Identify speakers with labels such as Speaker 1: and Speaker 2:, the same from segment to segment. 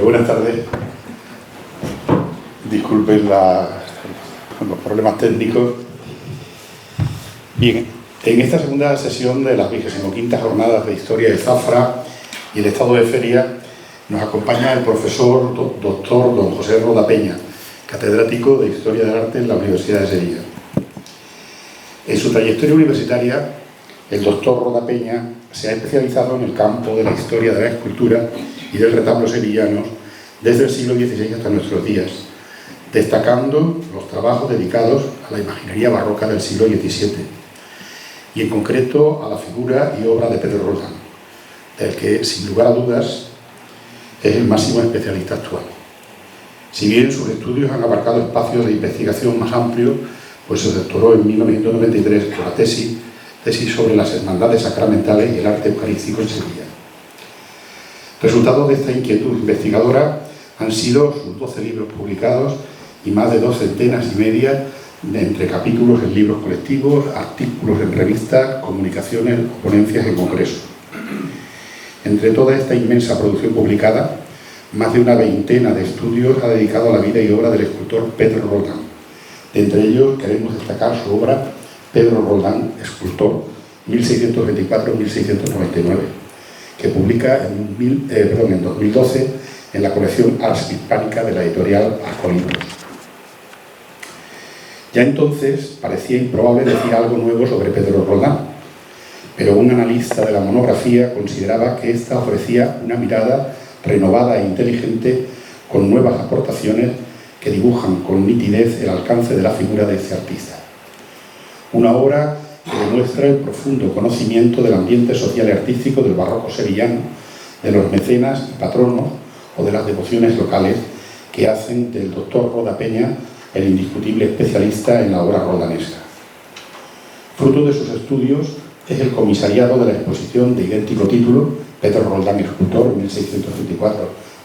Speaker 1: Buenas tardes. Disculpen los problemas técnicos. Bien, en esta segunda sesión de las 25ª Jornadas de Historia de Zafra y el Estado de Feria nos acompaña el profesor doctor don José Roda Peña, catedrático de Historia del Arte en la Universidad de Sevilla. En su trayectoria universitaria, el doctor Roda Peña se ha especializado en el campo de la historia de la escultura y del retablo sevillanos desde el siglo XVI hasta nuestros días, destacando los trabajos dedicados a la imaginería barroca del siglo XVII y en concreto a la figura y obra de Pedro Roldán, del que, sin lugar a dudas, es el máximo especialista actual. Si bien sus estudios han abarcado espacios de investigación más amplios, pues se doctoró en 1993 con la tesis sobre las hermandades sacramentales y el arte eucarístico en Sevilla. Resultado de esta inquietud investigadora han sido sus 12 libros publicados y más de 2 centenas y media entre capítulos en libros colectivos, artículos en revistas, comunicaciones o ponencias en congresos. Entre toda esta inmensa producción publicada, más de una veintena de estudios ha dedicado a la vida y obra del escultor Pedro Roldán. De entre ellos queremos destacar su obra Pedro Roldán, escultor, 1624-1699, que publica en 2012 en la colección Ars Hispánica de la editorial Arcolibros. Ya entonces parecía improbable decir algo nuevo sobre Pedro Roldán, pero un analista de la monografía consideraba que ésta ofrecía una mirada renovada e inteligente con nuevas aportaciones que dibujan con nitidez el alcance de la figura de este artista. Una obra que demuestra el profundo conocimiento del ambiente social y artístico del barroco sevillano, de los mecenas y patronos o de las devociones locales que hacen del doctor Roda Peña el indiscutible especialista en la obra roldanesca. Fruto de sus estudios es el comisariado de la exposición de idéntico título, Pedro Roldán, escultor,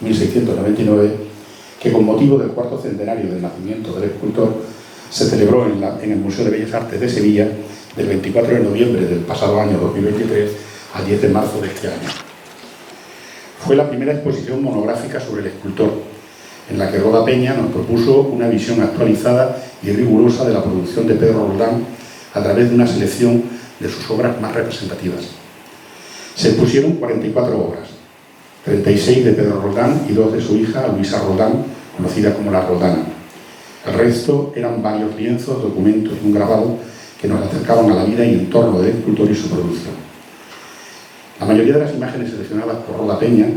Speaker 1: 1624-1699, que con motivo del 4º centenario del nacimiento del escultor se celebró en el Museo de Bellas Artes de Sevilla del 24 de noviembre del pasado año 2023 al 10 de marzo de este año. Fue la primera exposición monográfica sobre el escultor, en la que Roda Peña nos propuso una visión actualizada y rigurosa de la producción de Pedro Roldán a través de una selección de sus obras más representativas. Se expusieron 44 obras, 36 de Pedro Roldán y 2 de su hija Luisa Roldán, conocida como la Roldana. El resto eran varios lienzos, documentos y un grabado que nos acercaban a la vida y entorno del escultor y su producción. La mayoría de las imágenes seleccionadas por Roda Peña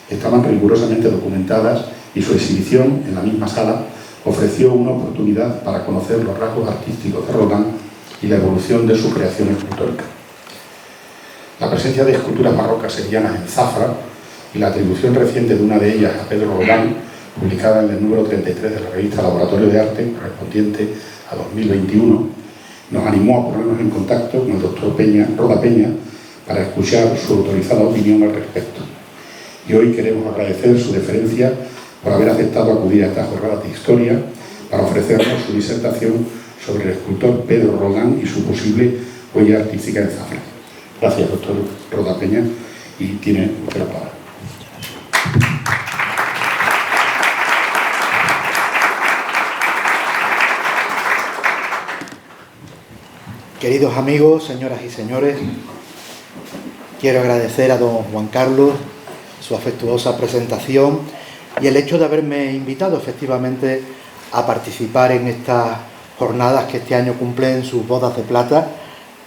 Speaker 1: estaban rigurosamente documentadas y su exhibición en la misma sala ofreció una oportunidad para conocer los rasgos artísticos de Roldán y la evolución de su creación escultórica. La presencia de esculturas barrocas sevillanas en Zafra y la atribución reciente de una de ellas a Pedro Roldán, publicada en el número 33 de la revista Laboratorio de Arte, correspondiente a 2021, nos animó a ponernos en contacto con el doctor Roda Peña para escuchar su autorizada opinión al respecto. Y hoy queremos agradecer su deferencia por haber aceptado acudir a estas jornadas de historia para ofrecernos su disertación sobre el escultor Pedro Roldán y su posible huella artística en Zafra. Gracias, doctor Roda Peña, y tiene usted la palabra.
Speaker 2: Queridos amigos, señoras y señores, quiero agradecer a don Juan Carlos su afectuosa presentación y el hecho de haberme invitado efectivamente a participar en estas jornadas que este año cumplen sus bodas de plata,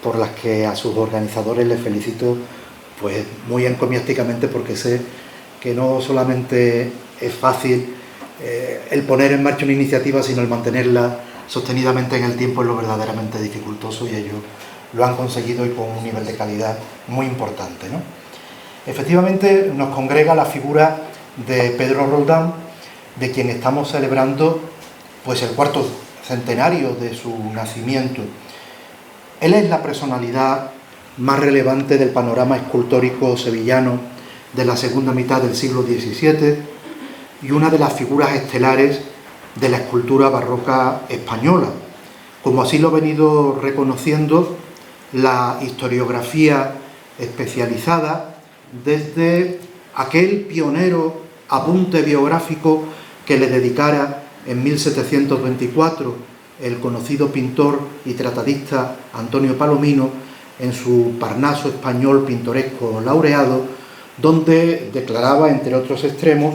Speaker 2: por las que a sus organizadores les felicito pues muy encomiásticamente, porque sé que no solamente es fácil el poner en marcha una iniciativa, sino el mantenerla sostenidamente en el tiempo es lo verdaderamente dificultoso, y ellos lo han conseguido y con un nivel de calidad muy importante, ¿no? Efectivamente nos congrega la figura de Pedro Roldán, de quien estamos celebrando pues el 4º centenario de su nacimiento. Él es la personalidad más relevante del panorama escultórico sevillano de la segunda mitad del siglo XVII y una de las figuras estelares de la escultura barroca española, como así lo ha venido reconociendo la historiografía especializada desde aquel pionero apunte biográfico que le dedicara en 1724 el conocido pintor y tratadista Antonio Palomino en su Parnaso español pintoresco laureado, donde declaraba, entre otros extremos,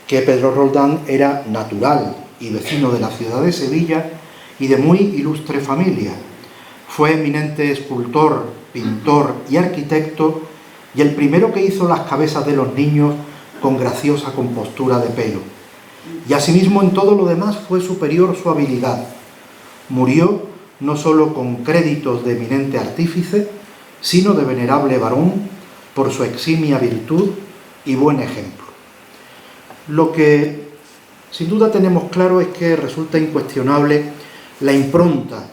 Speaker 2: que Pedro Roldán era natural y vecino de la ciudad de Sevilla y de muy ilustre familia. Fue eminente escultor, pintor y arquitecto, y el primero que hizo las cabezas de los niños con graciosa compostura de pelo. Y asimismo en todo lo demás fue superior su habilidad. Murió no solo con créditos de eminente artífice, sino de venerable varón por su eximia virtud y buen ejemplo. Lo que sin duda tenemos claro es que resulta incuestionable la impronta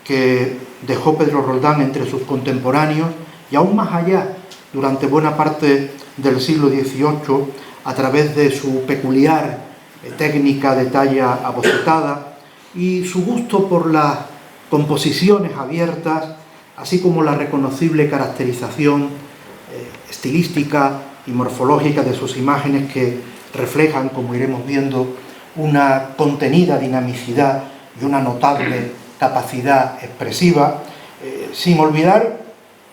Speaker 2: que dejó Pedro Roldán entre sus contemporáneos y aún más allá, durante buena parte del siglo XVIII, a través de su peculiar técnica de talla abocetada y su gusto por las composiciones abiertas, así como la reconocible caracterización estilística y morfológica de sus imágenes que reflejan, como iremos viendo, una contenida dinamicidad y una notable capacidad expresiva, sin olvidar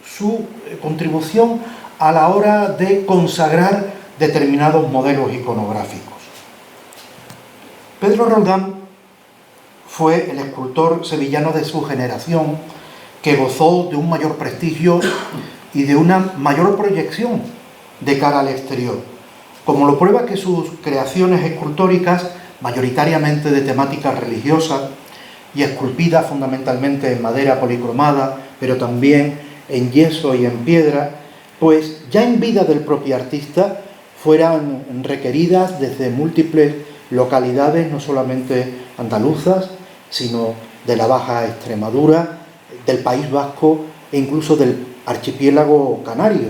Speaker 2: su contribución a la hora de consagrar determinados modelos iconográficos. Pedro Roldán fue el escultor sevillano de su generación que gozó de un mayor prestigio y de una mayor proyección de cara al exterior, como lo prueba que sus creaciones escultóricas, mayoritariamente de temática religiosa y esculpidas fundamentalmente en madera policromada, pero también en yeso y en piedra, pues ya en vida del propio artista fueran requeridas desde múltiples localidades, no solamente andaluzas, sino de la Baja Extremadura, del País Vasco e incluso del archipiélago canario,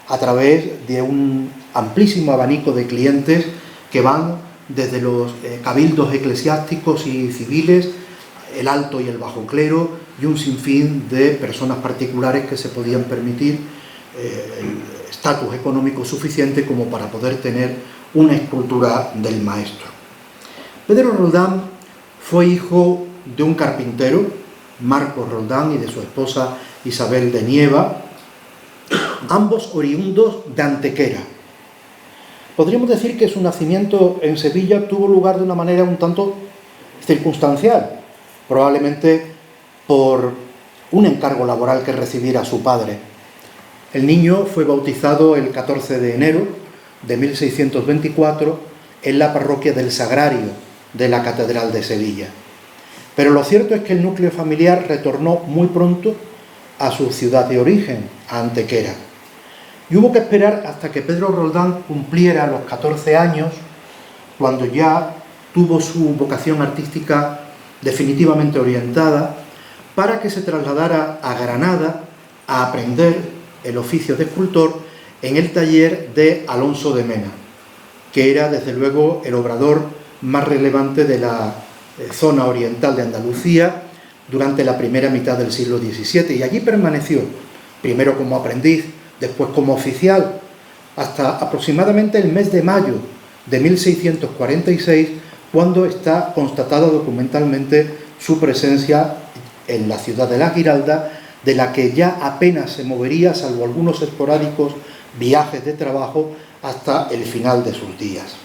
Speaker 2: a través de un amplísimo abanico de clientes que van desde los cabildos eclesiásticos y civiles, el alto y el bajo clero, y un sinfín de personas particulares que se podían permitir el estatus económico suficiente como para poder tener una escultura del maestro. Pedro Roldán fue hijo de un carpintero, Marcos Roldán, y de su esposa Isabel de Nieva, ambos oriundos de Antequera. Podríamos decir que su nacimiento en Sevilla tuvo lugar de una manera un tanto circunstancial, probablemente por un encargo laboral que recibiera su padre. El niño fue bautizado el 14 de enero de 1624 en la parroquia del Sagrario de la Catedral de Sevilla. Pero lo cierto es que el núcleo familiar retornó muy pronto a su ciudad de origen, a Antequera. Y hubo que esperar hasta que Pedro Roldán cumpliera los 14 años, cuando ya tuvo su vocación artística definitivamente orientada, para que se trasladara a Granada a aprender el oficio de escultor en el taller de Alonso de Mena, que era desde luego el obrador más relevante de la zona oriental de Andalucía durante la primera mitad del siglo XVII, y allí permaneció, primero como aprendiz, después como oficial, hasta aproximadamente el mes de mayo de 1646, cuando está constatada documentalmente su presencia en la ciudad de La Giralda, de la que ya apenas se movería, salvo algunos esporádicos viajes de trabajo, hasta el final de sus días.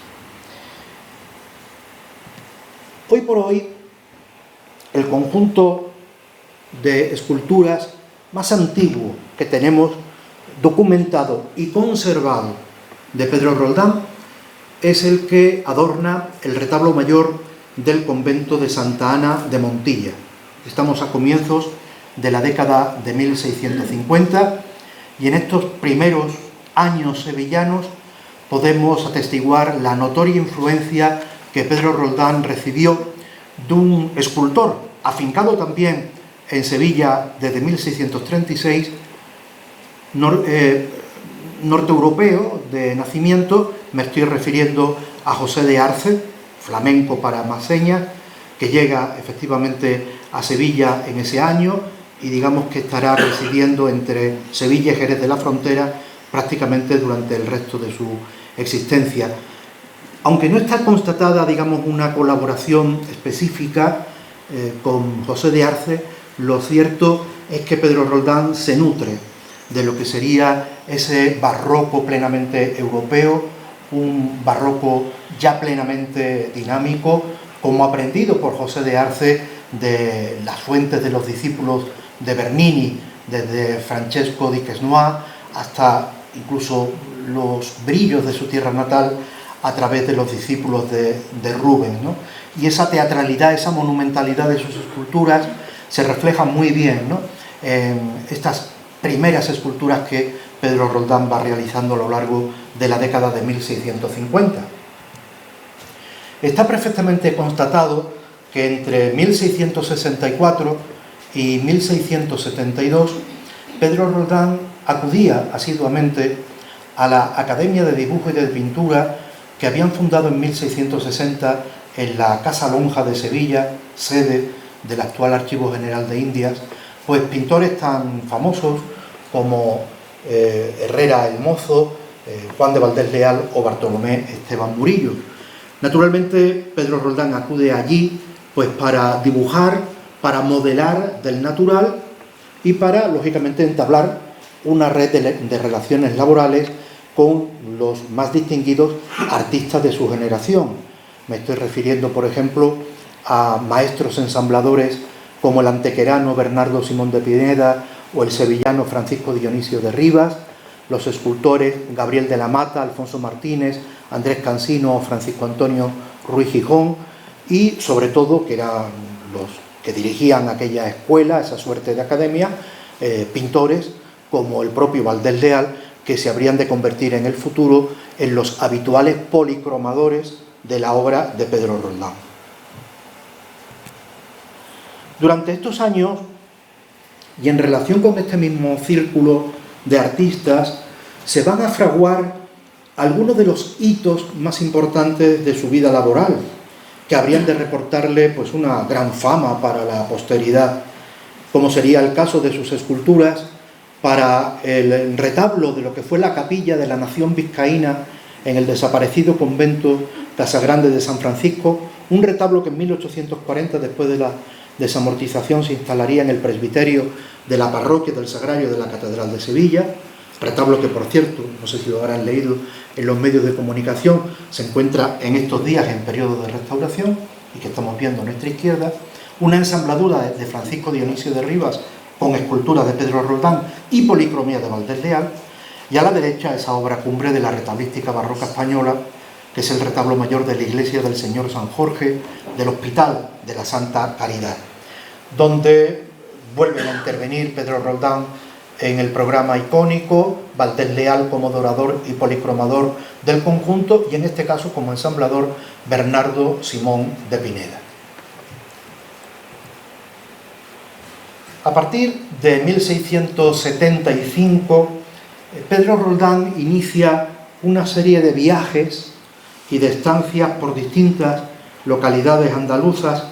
Speaker 2: Hoy por hoy, el conjunto de esculturas más antiguo que tenemos documentado y conservado de Pedro Roldán es el que adorna el retablo mayor del convento de Santa Ana de Montilla. Estamos a comienzos de la década de 1650 y en estos primeros años sevillanos podemos atestiguar la notoria influencia que Pedro Roldán recibió de un escultor afincado también en Sevilla desde 1636, norteeuropeo de nacimiento. Me estoy refiriendo a José de Arce, flamenco para más señas, que llega efectivamente a Sevilla en ese año y digamos que estará residiendo entre Sevilla y Jerez de la Frontera prácticamente durante el resto de su existencia. Aunque no está constatada, digamos, una colaboración específica con José de Arce, lo cierto es que Pedro Roldán se nutre de lo que sería ese barroco plenamente europeo, un barroco ya plenamente dinámico, como aprendido por José de Arce de las fuentes de los discípulos de Bernini, desde Francesco di Quesnoy hasta incluso los brillos de su tierra natal a través de los discípulos de Rubens, ¿no? Y esa teatralidad, esa monumentalidad de sus esculturas se refleja muy bien, ¿no?, en estas primeras esculturas que Pedro Roldán va realizando a lo largo de la década de 1650. Está perfectamente constatado que entre 1664 y 1672 Pedro Roldán acudía asiduamente a la Academia de Dibujo y de Pintura que habían fundado en 1660 en la Casa Lonja de Sevilla, sede del actual Archivo General de Indias, pues pintores tan famosos como Herrera el Mozo, Juan de Valdés Leal o Bartolomé Esteban Murillo. Naturalmente, Pedro Roldán acude allí pues para dibujar, para modelar del natural y para, lógicamente, entablar una red de relaciones laborales con los más distinguidos artistas de su generación. Me estoy refiriendo, por ejemplo, a maestros ensambladores como el antequerano Bernardo Simón de Pineda o el sevillano Francisco Dionisio de Rivas, los escultores Gabriel de la Mata, Alfonso Martínez, Andrés Cansino o Francisco Antonio Ruiz Gijón, y sobre todo, que eran los que dirigían aquella escuela, esa suerte de academia, pintores como el propio Valdés Leal, que se habrían de convertir en el futuro en los habituales policromadores de la obra de Pedro Roldán. Durante estos años, y en relación con este mismo círculo de artistas, se van a fraguar algunos de los hitos más importantes de su vida laboral, que habrían de reportarle pues una gran fama para la posteridad, como sería el caso de sus esculturas para el retablo de lo que fue la capilla de la Nación Vizcaína en el desaparecido convento Casagrande de San Francisco, un retablo que en 1840, después de la desamortización, se instalaría en el presbiterio de la parroquia del Sagrario de la Catedral de Sevilla, retablo que, por cierto, no sé si lo habrán leído en los medios de comunicación, se encuentra en estos días en periodo de restauración y que estamos viendo a nuestra izquierda, una ensambladura de Francisco Dionisio de Rivas con esculturas de Pedro Roldán y policromía de Valdés Leal, y a la derecha esa obra cumbre de la retablística barroca española, que es el retablo mayor de la iglesia del Señor San Jorge del Hospital de la Santa Caridad, donde vuelven a intervenir Pedro Roldán en el programa icónico, Valdés Leal como dorador y policromador del conjunto, y en este caso como ensamblador Bernardo Simón de Pineda. A partir de 1675, Pedro Roldán inicia una serie de viajes y de estancias por distintas localidades andaluzas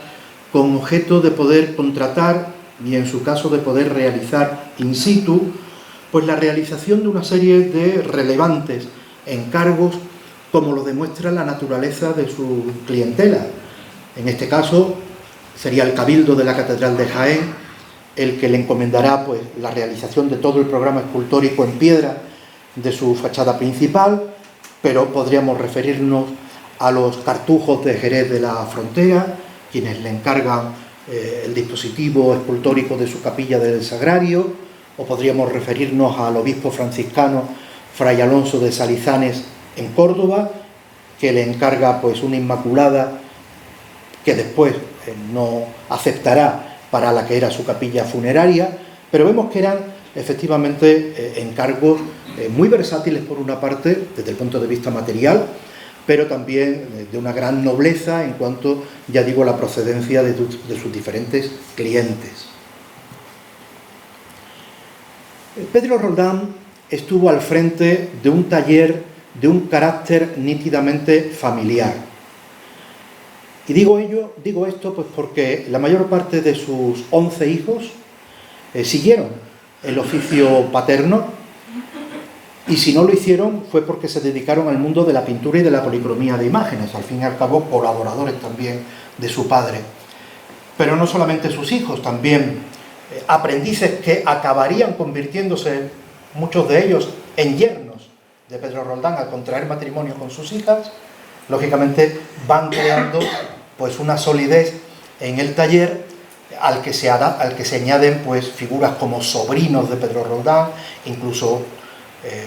Speaker 2: con objeto de poder contratar y, en su caso, de poder realizar in situ pues la realización de una serie de relevantes encargos, como lo demuestra la naturaleza de su clientela. En este caso sería el Cabildo de la Catedral de Jaén el que le encomendará pues la realización de todo el programa escultórico en piedra de su fachada principal, pero podríamos referirnos a los Cartujos de Jerez de la Frontera, quienes le encargan el dispositivo escultórico de su capilla del Sagrario, o podríamos referirnos al obispo franciscano Fray Alonso de Salizanes en Córdoba, que le encarga pues una Inmaculada que después no aceptará para la que era su capilla funeraria, pero vemos que eran efectivamente encargos muy versátiles por una parte, desde el punto de vista material, pero también de una gran nobleza en cuanto, ya digo, a la procedencia de sus diferentes clientes. Pedro Roldán estuvo al frente de un taller de un carácter nítidamente familiar. Y digo esto pues porque la mayor parte de sus 11 hijos siguieron el oficio paterno, y si no lo hicieron fue porque se dedicaron al mundo de la pintura y de la policromía de imágenes, al fin y al cabo colaboradores también de su padre. Pero no solamente sus hijos, también aprendices que acabarían convirtiéndose, muchos de ellos, en yernos de Pedro Roldán al contraer matrimonio con sus hijas. Lógicamente van creando pues una solidez en el taller al que se añaden pues figuras como sobrinos de Pedro Roldán, incluso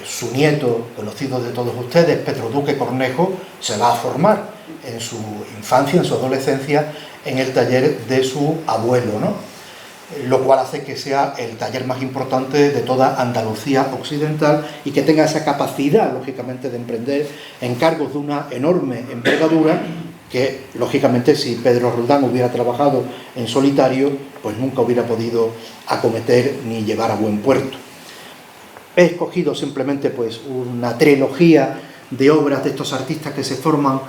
Speaker 2: su nieto, conocido de todos ustedes, Pedro Duque Cornejo, se va a formar en su infancia, en su adolescencia, en el taller de su abuelo, ¿no? Lo cual hace que sea el taller más importante de toda Andalucía occidental y que tenga esa capacidad, lógicamente, de emprender encargos de una enorme envergadura que, lógicamente, si Pedro Roldán hubiera trabajado en solitario, pues nunca hubiera podido acometer ni llevar a buen puerto. He escogido simplemente pues una trilogía de obras de estos artistas que se forman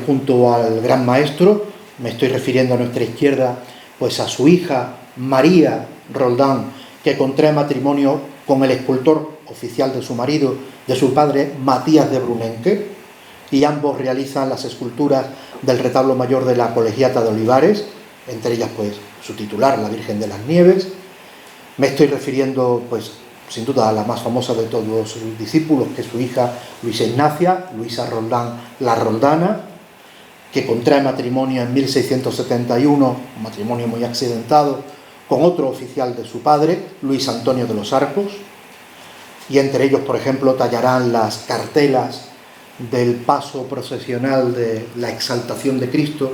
Speaker 2: junto al gran maestro. Me estoy refiriendo a nuestra izquierda pues a su hija María Roldán, que contrae matrimonio con el escultor oficial de su marido, de su padre, Matías de Brunenque, y ambos realizan las esculturas del retablo mayor de la Colegiata de Olivares, entre ellas pues su titular, la Virgen de las Nieves. Me estoy refiriendo pues sin duda a la más famosa de todos sus discípulos, que es su hija Luisa Ignacia, Luisa Roldán la Roldana, que contrae matrimonio en 1671, un matrimonio muy accidentado, con otro oficial de su padre, Luis Antonio de los Arcos, y entre ellos, por ejemplo, tallarán las cartelas del paso procesional de la Exaltación de Cristo,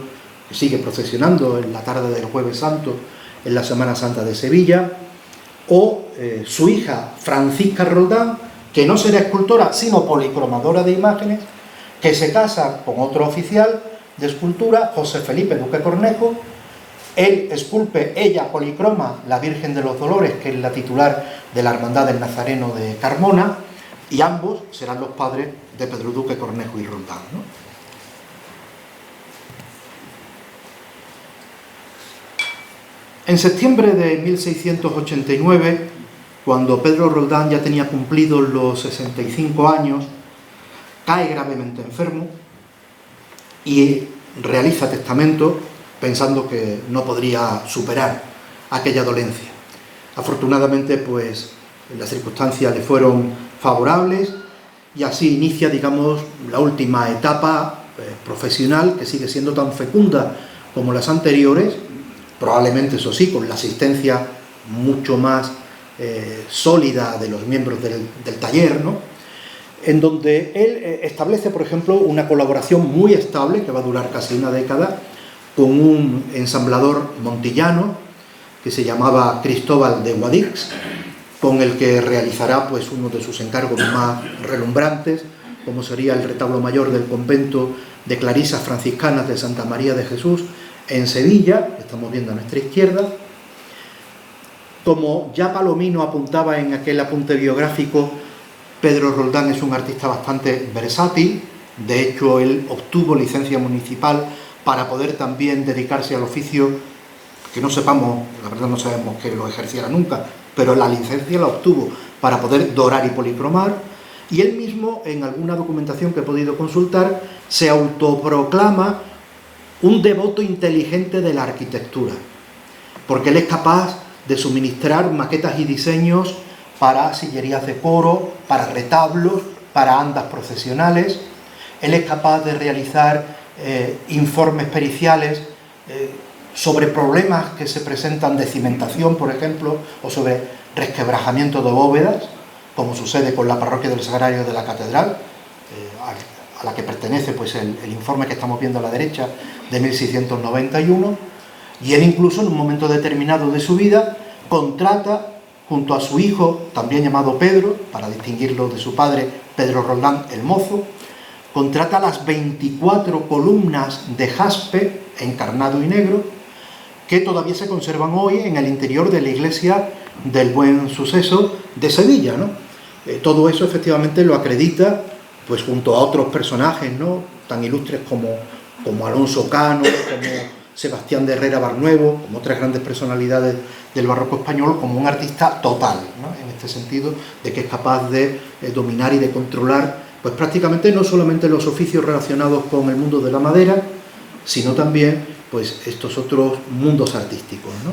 Speaker 2: que sigue procesionando en la tarde del Jueves Santo, en la Semana Santa de Sevilla, o su hija Francisca Roldán, que no será escultora, sino policromadora de imágenes, que se casa con otro oficial de escultura, José Felipe Duque Cornejo. Él esculpe, ella policroma la Virgen de los Dolores, que es la titular de la Hermandad del Nazareno de Carmona, y ambos serán los padres de Pedro Duque Cornejo y Roldán, ¿no? En septiembre de 1689, cuando Pedro Roldán ya tenía cumplidos los 65 años, cae gravemente enfermo y realiza testamento pensando que no podría superar aquella dolencia. Afortunadamente, pues las circunstancias le fueron favorables y así inicia, digamos, la última etapa profesional, que sigue siendo tan fecunda como las anteriores, probablemente, eso sí, con la asistencia mucho más sólida de los miembros del taller, ¿no? En donde él establece, por ejemplo, una colaboración muy estable, que va a durar casi una década, con un ensamblador montillano que se llamaba Cristóbal de Guadix, con el que realizará pues uno de sus encargos más relumbrantes, como sería el retablo mayor del convento de Clarisas Franciscanas de Santa María de Jesús en Sevilla, que estamos viendo a nuestra izquierda. Como ya Palomino apuntaba en aquel apunte biográfico, Pedro Roldán es un artista bastante versátil. De hecho, él obtuvo licencia municipal para poder también dedicarse al oficio, que no sepamos, la verdad no sabemos que lo ejerciera nunca, pero la licencia la obtuvo para poder dorar y policromar, y él mismo, en alguna documentación que he podido consultar, se autoproclama un devoto inteligente de la arquitectura, porque él es capaz de suministrar maquetas y diseños para sillerías de coro, para retablos, para andas procesionales. Él es capaz de realizar informes periciales sobre problemas que se presentan de cimentación, por ejemplo, o sobre resquebrajamiento de bóvedas, como sucede con la parroquia del Sagrario de la Catedral, a la que pertenece pues, el informe que estamos viendo a la derecha, de 1691, y él incluso en un momento determinado de su vida contrata, junto a su hijo, también llamado Pedro, para distinguirlo de su padre, Pedro Roldán el Mozo, contrata las 24 columnas de jaspe encarnado y negro que todavía se conservan hoy en el interior de la iglesia del Buen Suceso de Sevilla, ¿no? Todo eso efectivamente lo acredita pues junto a otros personajes, ¿no?, tan ilustres como Alonso Cano, como Sebastián de Herrera Barnuevo, como otras grandes personalidades del barroco español, como un artista total, ¿no? En este sentido de que es capaz de dominar y de controlar pues prácticamente no solamente los oficios relacionados con el mundo de la madera, sino también pues estos otros mundos artísticos, ¿no?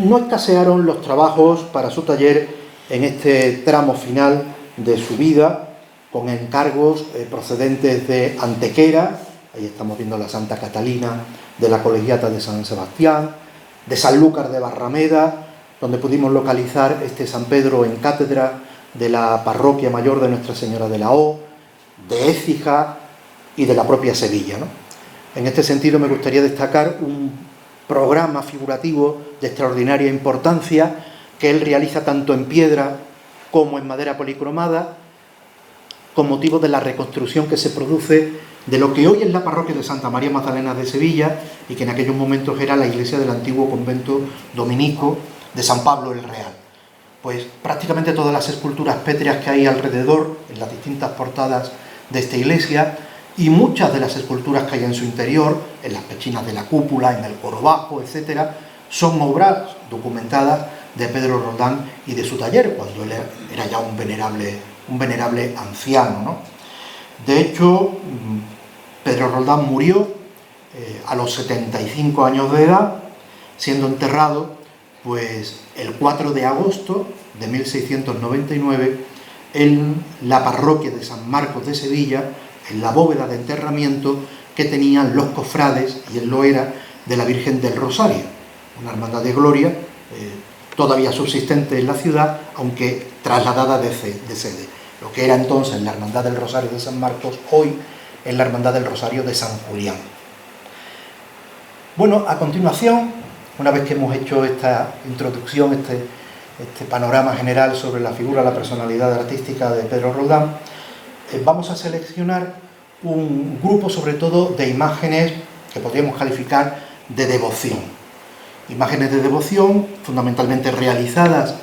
Speaker 2: No escasearon los trabajos para su taller en este tramo final de su vida, con encargos procedentes de Antequera, ahí estamos viendo la Santa Catalina de la Colegiata de San Sebastián, de Sanlúcar de Barrameda, donde pudimos localizar este San Pedro en cátedra de la parroquia mayor de Nuestra Señora de la O, de Écija y de la propia Sevilla, ¿no? En este sentido me gustaría destacar un programa figurativo de extraordinaria importancia que él realiza tanto en piedra como en madera policromada, con motivo de la reconstrucción que se produce de lo que hoy es la parroquia de Santa María Magdalena de Sevilla y que en aquellos momentos era la iglesia del antiguo convento dominico de San Pablo el Real. Pues prácticamente todas las esculturas pétreas que hay alrededor, en las distintas portadas de esta iglesia, y muchas de las esculturas que hay en su interior, en las pechinas de la cúpula, en el coro bajo, etc., son obras documentadas de Pedro Roldán y de su taller, cuando él era ya un venerable anciano, ¿no? De hecho, Pedro Roldán murió a los 75 años de edad, siendo enterrado pues, el 4 de agosto de 1699 en la parroquia de San Marcos de Sevilla, en la bóveda de enterramiento que tenían los cofrades, y él lo era, de la Virgen del Rosario, una hermandad de gloria todavía subsistente en la ciudad, aunque trasladada de sede. Lo que era entonces la Hermandad del Rosario de San Marcos, hoy es la Hermandad del Rosario de San Julián. Bueno, a continuación, una vez que hemos hecho esta introducción, este panorama general sobre la figura, la personalidad artística de Pedro Roldán, vamos a seleccionar un grupo sobre todo de imágenes que podríamos calificar de devoción. Imágenes de devoción fundamentalmente realizadas,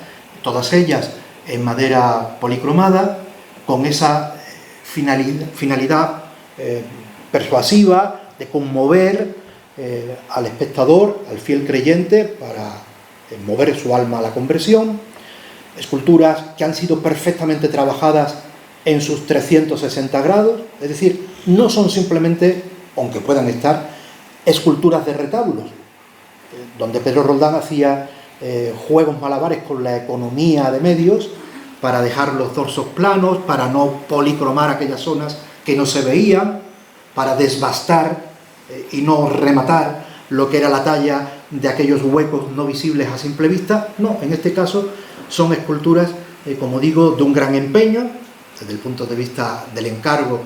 Speaker 2: todas ellas en madera policromada, con esa finalidad persuasiva de conmover al espectador, al fiel creyente, para mover su alma a la conversión. Esculturas que han sido perfectamente trabajadas en sus 360 grados, es decir, no son simplemente, aunque puedan estar, esculturas de retablos, donde Pedro Roldán hacía juegos malabares con la economía de medios para dejar los dorsos planos, para no policromar aquellas zonas que no se veían, para desbastar y no rematar lo que era la talla de aquellos huecos no visibles a simple vista. No, en este caso son esculturas, como digo, de un gran empeño, desde el punto de vista del encargo,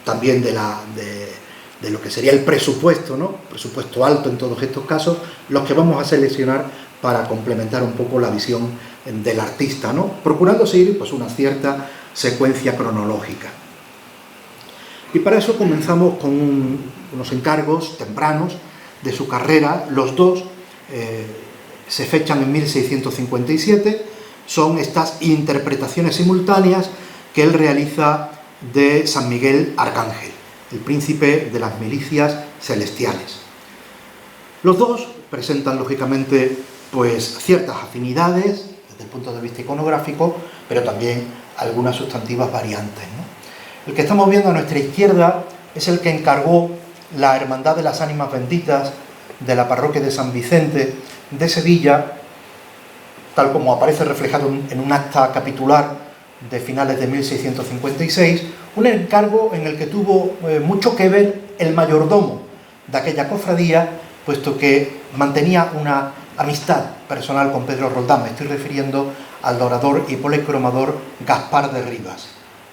Speaker 2: también de lo que sería el presupuesto, ¿no? Presupuesto alto en todos estos casos, los que vamos a seleccionar para complementar un poco la visión del artista, ¿no? Procurando seguir pues, una cierta secuencia cronológica. Y para eso comenzamos con unos encargos tempranos de su carrera. Los dos se fechan en 1657, son estas interpretaciones simultáneas que él realiza de San Miguel Arcángel, el príncipe de las milicias celestiales. Los dos presentan lógicamente pues ciertas afinidades desde el punto de vista iconográfico, pero también algunas sustantivas variantes, ¿no? El que estamos viendo a nuestra izquierda es el que encargó la Hermandad de las Ánimas Benditas de la parroquia de San Vicente de Sevilla, tal como aparece reflejado en un acta capitular de finales de 1656, un encargo en el que tuvo mucho que ver el mayordomo de aquella cofradía, puesto que mantenía una amistad personal con Pedro Roldán. Me estoy refiriendo al dorador y policromador Gaspar de Rivas,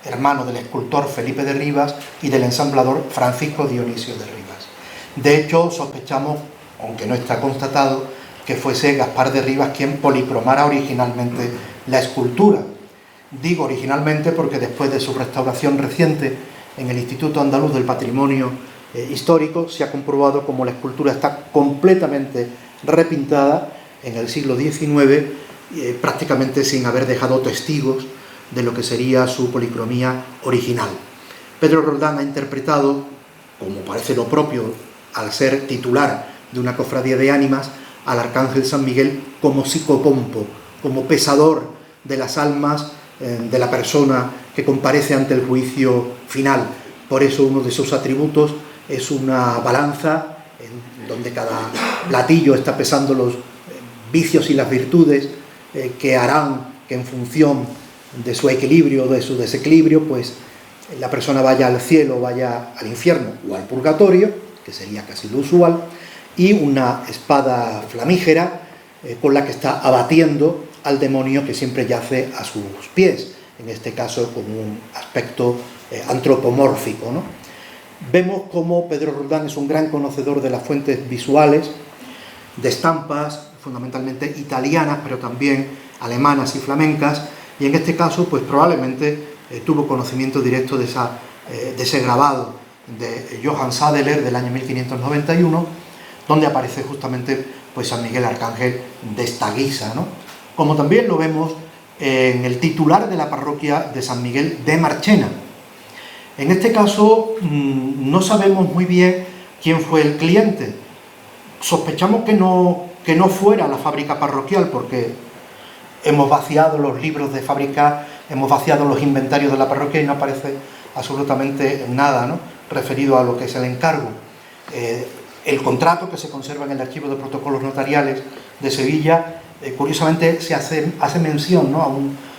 Speaker 2: hermano del escultor Felipe de Rivas y del ensamblador Francisco Dionisio de Rivas. De hecho, sospechamos, aunque no está constatado, que fuese Gaspar de Rivas quien policromara originalmente la escultura. Digo originalmente porque después de su restauración reciente en el Instituto Andaluz del Patrimonio Histórico se ha comprobado como la escultura está completamente repintada en el siglo XIX, prácticamente sin haber dejado testigos de lo que sería su policromía original. Pedro Roldán ha interpretado, como parece lo propio al ser titular de una cofradía de ánimas, al arcángel San Miguel como psicopompo, como pesador de las almas de la persona que comparece ante el juicio final. Por eso uno de sus atributos es una balanza en donde cada platillo está pesando los vicios y las virtudes que harán que en función de su equilibrio o de su desequilibrio, pues la persona vaya al cielo, vaya al infierno o al purgatorio, que sería casi lo usual, y una espada flamígera con la que está abatiendo al demonio que siempre yace a sus pies, en este caso con un aspecto antropomórfico, ¿no? Vemos cómo Pedro Roldán es un gran conocedor de las fuentes visuales, de estampas, fundamentalmente italianas, pero también alemanas y flamencas, y en este caso, pues probablemente tuvo conocimiento directo de ese grabado de Johann Sadeler del año 1591, donde aparece justamente pues San Miguel Arcángel de esta guisa, ¿no? Como también lo vemos en el titular de la parroquia de San Miguel de Marchena. En este caso no sabemos muy bien quién fue el cliente. Sospechamos que no fuera la fábrica parroquial, porque hemos vaciado los libros de fábrica, hemos vaciado los inventarios de la parroquia y no aparece absolutamente nada, ¿no?, referido a lo que es el encargo. El contrato que se conserva en el archivo de protocolos notariales de Sevilla, curiosamente se hace mención, ¿no?,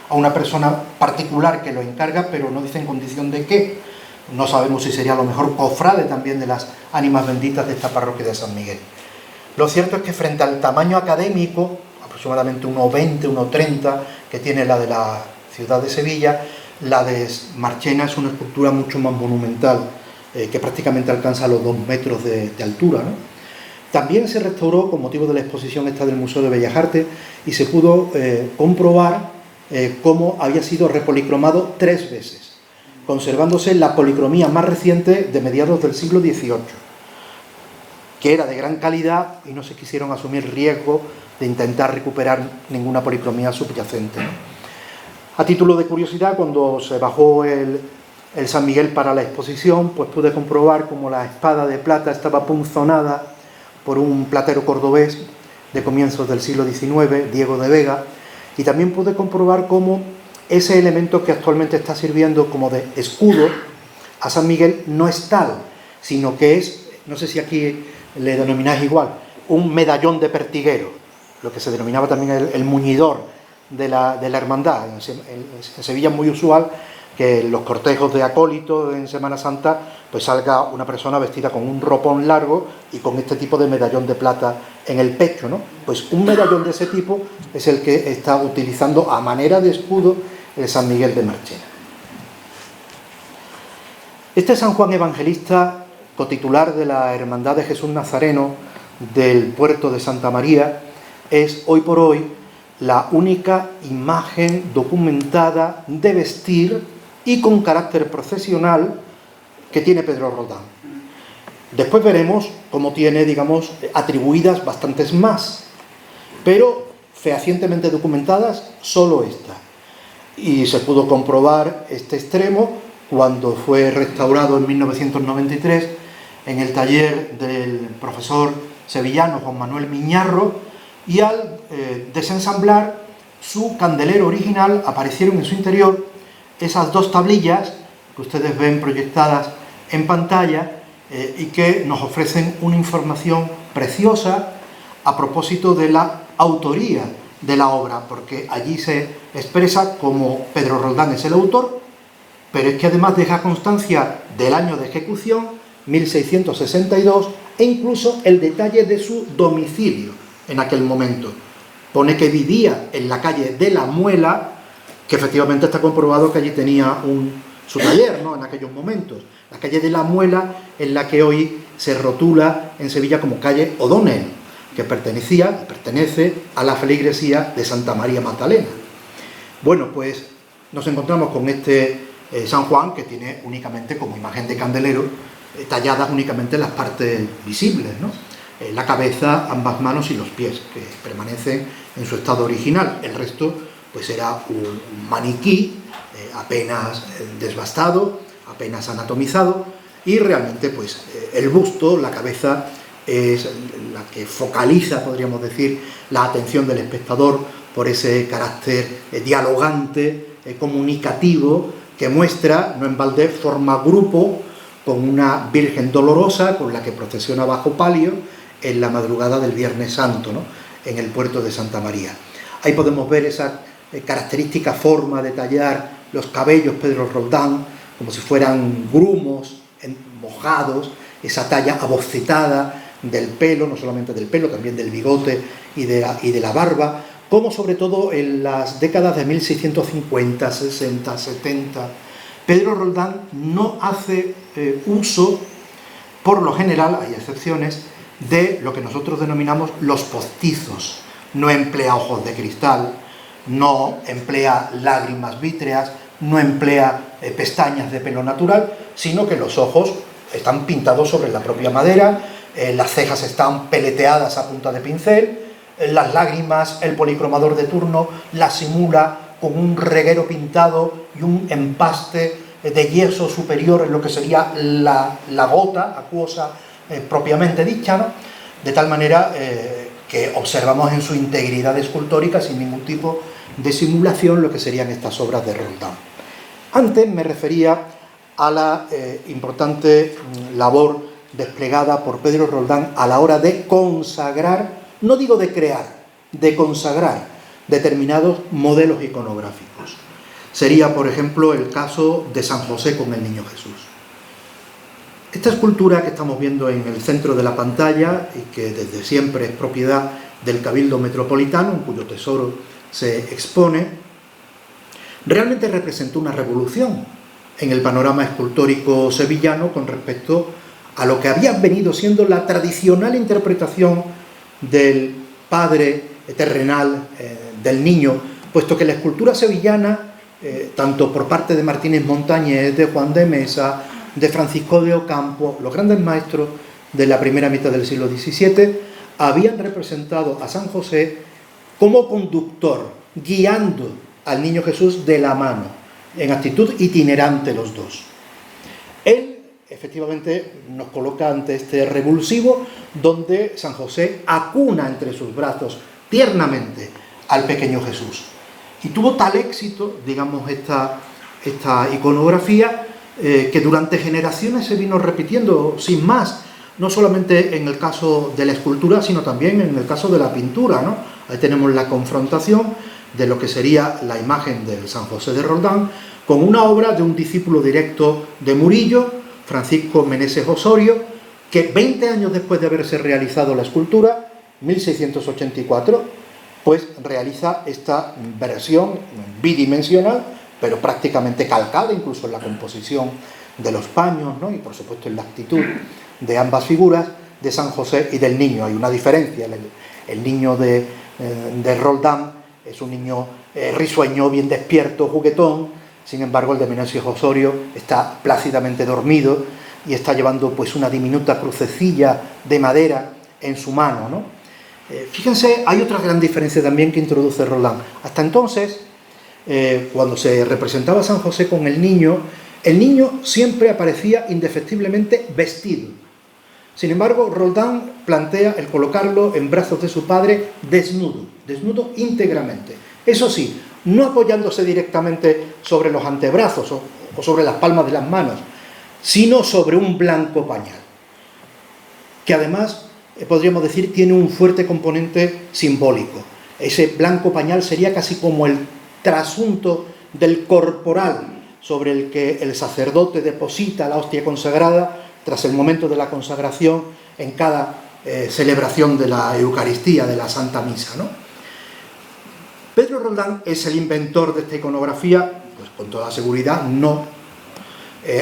Speaker 2: a una persona particular que lo encarga, pero no dice en condición de qué. No sabemos si sería a lo mejor cofrade también de las ánimas benditas de esta parroquia de San Miguel. Lo cierto es que frente al tamaño académico, aproximadamente 1,20, 1,30, que tiene la de la ciudad de Sevilla, la de Marchena es una escultura mucho más monumental, que prácticamente alcanza los 2 metros de altura, ¿no? También se restauró con motivo de la exposición esta del Museo de Bellas Artes y se pudo comprobar cómo había sido repolicromado 3 veces, conservándose la policromía más reciente de mediados del siglo XVIII, que era de gran calidad y no se quisieron asumir riesgo de intentar recuperar ninguna policromía subyacente, ¿no? A título de curiosidad, cuando se bajó el San Miguel para la exposición, pues pude comprobar cómo la espada de plata estaba punzonada por un platero cordobés de comienzos del siglo XIX, Diego de Vega, y también pude comprobar cómo ese elemento que actualmente está sirviendo como de escudo a San Miguel no es tal, sino que es, no sé si aquí le denomináis igual, un medallón de pertiguero, lo que se denominaba también el muñidor de la hermandad. En Sevilla es muy usual que en los cortejos de acólitos en Semana Santa pues salga una persona vestida con un ropón largo y con este tipo de medallón de plata en el pecho, ¿no? Pues un medallón de ese tipo es el que está utilizando a manera de escudo el San Miguel de Marchena. Este San Juan Evangelista, cotitular de la Hermandad de Jesús Nazareno del puerto de Santa María, es hoy por hoy la única imagen documentada de vestir y con carácter procesional que tiene Pedro Roldán. Después veremos cómo tiene, digamos, atribuidas bastantes más, pero fehacientemente documentadas solo esta. Y se pudo comprobar este extremo cuando fue restaurado en 1993 en el taller del profesor sevillano Juan Manuel Miñarro, y al desensamblar su candelero original aparecieron en su interior esas 2 tablillas que ustedes ven proyectadas en pantalla y que nos ofrecen una información preciosa a propósito de la autoría de la obra, porque allí se expresa como Pedro Roldán es el autor, pero es que además deja constancia del año de ejecución, 1662, e incluso el detalle de su domicilio en aquel momento. Pone que vivía en la calle de la Muela, que efectivamente está comprobado que allí tenía su taller, ¿no?, en aquellos momentos. La calle de la Muela, en la que hoy se rotula en Sevilla como calle O'Donnell, que pertenecía y pertenece a la feligresía de Santa María Magdalena. Bueno, pues nos encontramos con este San Juan, que tiene únicamente como imagen de candelero talladas únicamente las partes visibles, ¿no?, la cabeza, ambas manos y los pies, que permanecen en su estado original. El resto pues era un maniquí apenas desbastado, apenas anatomizado, y realmente pues el busto, la cabeza, es la que focaliza, podríamos decir, la atención del espectador por ese carácter dialogante, comunicativo, que muestra, no en balde, forma grupo con una Virgen dolorosa con la que procesiona bajo palio en la madrugada del Viernes Santo, ¿no?, en el puerto de Santa María. Ahí podemos ver esa característica forma de tallar los cabellos Pedro Roldán, como si fueran grumos mojados, esa talla abocetada del pelo, no solamente del pelo, también del bigote y de la barba, como sobre todo en las décadas de 1650, 60, 70, Pedro Roldán no hace uso, por lo general, hay excepciones, de lo que nosotros denominamos los postizos. No emplea ojos de cristal, no emplea lágrimas vítreas, no emplea pestañas de pelo natural, sino que los ojos están pintados sobre la propia madera, las cejas están peleteadas a punta de pincel, las lágrimas, el policromador de turno las simula con un reguero pintado y un empaste de yeso superior en lo que sería la gota acuosa propiamente dicha, ¿no?, de tal manera que observamos en su integridad escultórica, sin ningún tipo de simulación, lo que serían estas obras de Roldán. Antes me refería a la importante labor desplegada por Pedro Roldán a la hora de consagrar, no digo de crear, de consagrar determinados modelos iconográficos. Sería, por ejemplo, el caso de San José con el Niño Jesús. Esta escultura que estamos viendo en el centro de la pantalla y que desde siempre es propiedad del Cabildo Metropolitano, en cuyo tesoro se expone, realmente representó una revolución en el panorama escultórico sevillano con respecto a lo que había venido siendo la tradicional interpretación del Padre terrenal, del Niño, puesto que la escultura sevillana, tanto por parte de Martínez Montañés, de Juan de Mesa, de Francisco de Ocampo, los grandes maestros de la primera mitad del siglo XVII, habían representado a San José como conductor, guiando al Niño Jesús de la mano, en actitud itinerante los dos. Él, efectivamente, nos coloca ante este revulsivo donde San José acuna entre sus brazos tiernamente al pequeño Jesús. Y tuvo tal éxito, digamos, esta iconografía, que durante generaciones se vino repitiendo sin más, no solamente en el caso de la escultura, sino también en el caso de la pintura, ¿no? Ahí tenemos la confrontación de lo que sería la imagen del San José de Roldán con una obra de un discípulo directo de Murillo, Francisco Meneses Osorio, que 20 años después de haberse realizado la escultura, 1684, pues realiza esta versión bidimensional, pero prácticamente calcada, incluso en la composición de los paños, ¿no?, y por supuesto en la actitud de ambas figuras, de San José y del niño. Hay una diferencia. El niño de Roldán es un niño risueño, bien despierto, juguetón. Sin embargo, el de Meneses Osorio está plácidamente dormido y está llevando pues una diminuta crucecilla de madera en su mano, ¿no? Fíjense, hay otra gran diferencia también que introduce Roldán. Hasta entonces, cuando se representaba a San José con el niño siempre aparecía indefectiblemente vestido. Sin embargo, Roldán plantea el colocarlo en brazos de su padre desnudo íntegramente. Eso sí, no apoyándose directamente sobre los antebrazos o sobre las palmas de las manos, sino sobre un blanco pañal, que además, podríamos decir, tiene un fuerte componente simbólico. Ese blanco pañal sería casi como el trasunto del corporal sobre el que el sacerdote deposita la hostia consagrada tras el momento de la consagración en cada celebración de la Eucaristía, de la Santa Misa, ¿no? Pedro Roldán es el inventor de esta iconografía, pues con toda seguridad no.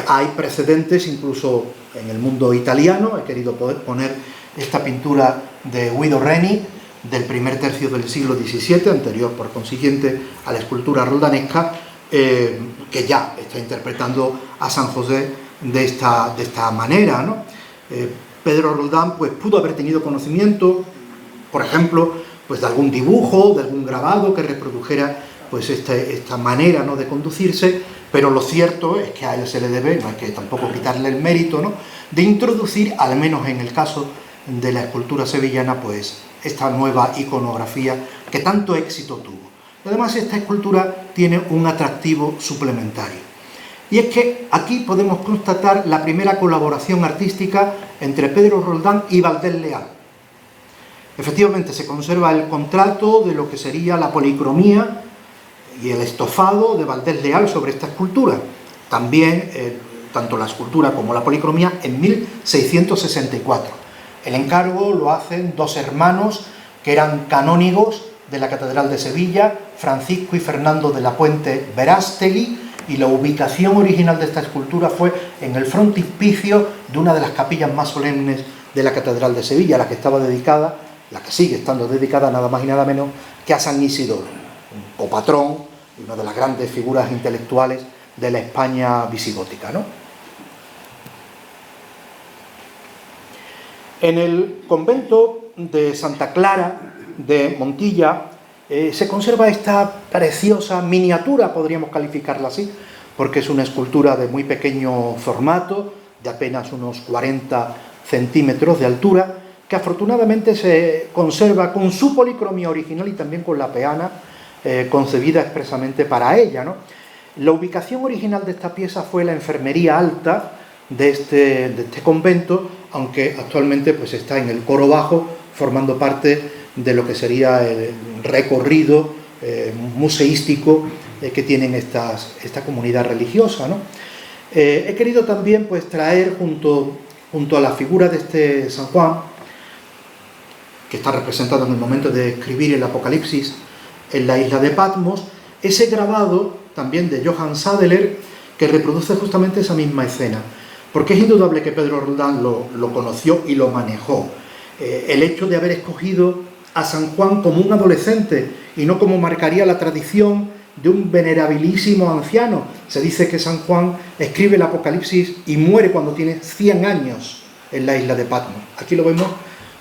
Speaker 2: Hay precedentes incluso en el mundo italiano. He querido poner esta pintura de Guido Reni del primer tercio del siglo XVII, anterior por consiguiente a la escultura roldanesca, que ya está interpretando a San José de esta manera, ¿no? Pedro Roldán pues pudo haber tenido conocimiento, por ejemplo, pues de algún dibujo, de algún grabado que reprodujera pues esta manera, ¿no?, de conducirse, pero lo cierto es que a él se le debe, no hay que tampoco quitarle el mérito, ¿no?, de introducir, al menos en el caso de la escultura sevillana, pues esta nueva iconografía que tanto éxito tuvo. Además, esta escultura tiene un atractivo suplementario, y es que aquí podemos constatar la primera colaboración artística entre Pedro Roldán y Valdés Leal. Efectivamente, se conserva el contrato de lo que sería la policromía y el estofado de Valdés Leal sobre esta escultura. También, tanto la escultura como la policromía, en 1664. El encargo lo hacen dos hermanos que eran canónigos de la Catedral de Sevilla, Francisco y Fernando de la Puente Verástegui, y la ubicación original de esta escultura fue en el frontispicio de una de las capillas más solemnes de la Catedral de Sevilla, la que estaba dedicada, la que sigue estando dedicada nada más y nada menos que a San Isidoro, un copatrón y una de las grandes figuras intelectuales de la España visigótica, ¿no? En el convento de Santa Clara de Montilla se conserva esta preciosa miniatura, podríamos calificarla así, porque es una escultura de muy pequeño formato, de apenas unos 40 centímetros de altura, que afortunadamente se conserva con su policromía original y también con la peana concebida expresamente para ella, ¿no? La ubicación original de esta pieza fue la enfermería alta de este convento, aunque actualmente pues está en el coro bajo, formando parte de lo que sería el recorrido museístico que tienen esta comunidad religiosa, ¿no? He querido también pues traer junto a la figura de este San Juan, que está representado en el momento de escribir el Apocalipsis en la isla de Patmos, ese grabado también de Johann Sadeler, que reproduce justamente esa misma escena, porque es indudable que Pedro Roldán lo conoció y lo manejó. El hecho de haber escogido a San Juan como un adolescente y no como marcaría la tradición de un venerabilísimo anciano. Se dice que San Juan escribe el Apocalipsis y muere cuando tiene 100 años en la isla de Patmos. Aquí lo vemos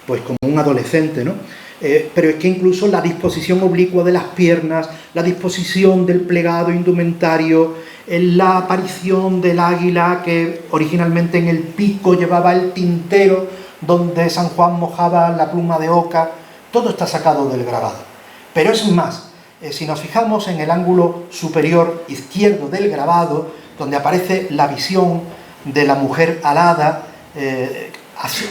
Speaker 2: pues como un adolescente, ¿no? Pero es que incluso la disposición oblicua de las piernas, la disposición del plegado indumentario, la aparición del águila que originalmente en el pico llevaba el tintero donde San Juan mojaba la pluma de oca, todo está sacado del grabado. Pero es más, si nos fijamos en el ángulo superior izquierdo del grabado, donde aparece la visión de la mujer alada,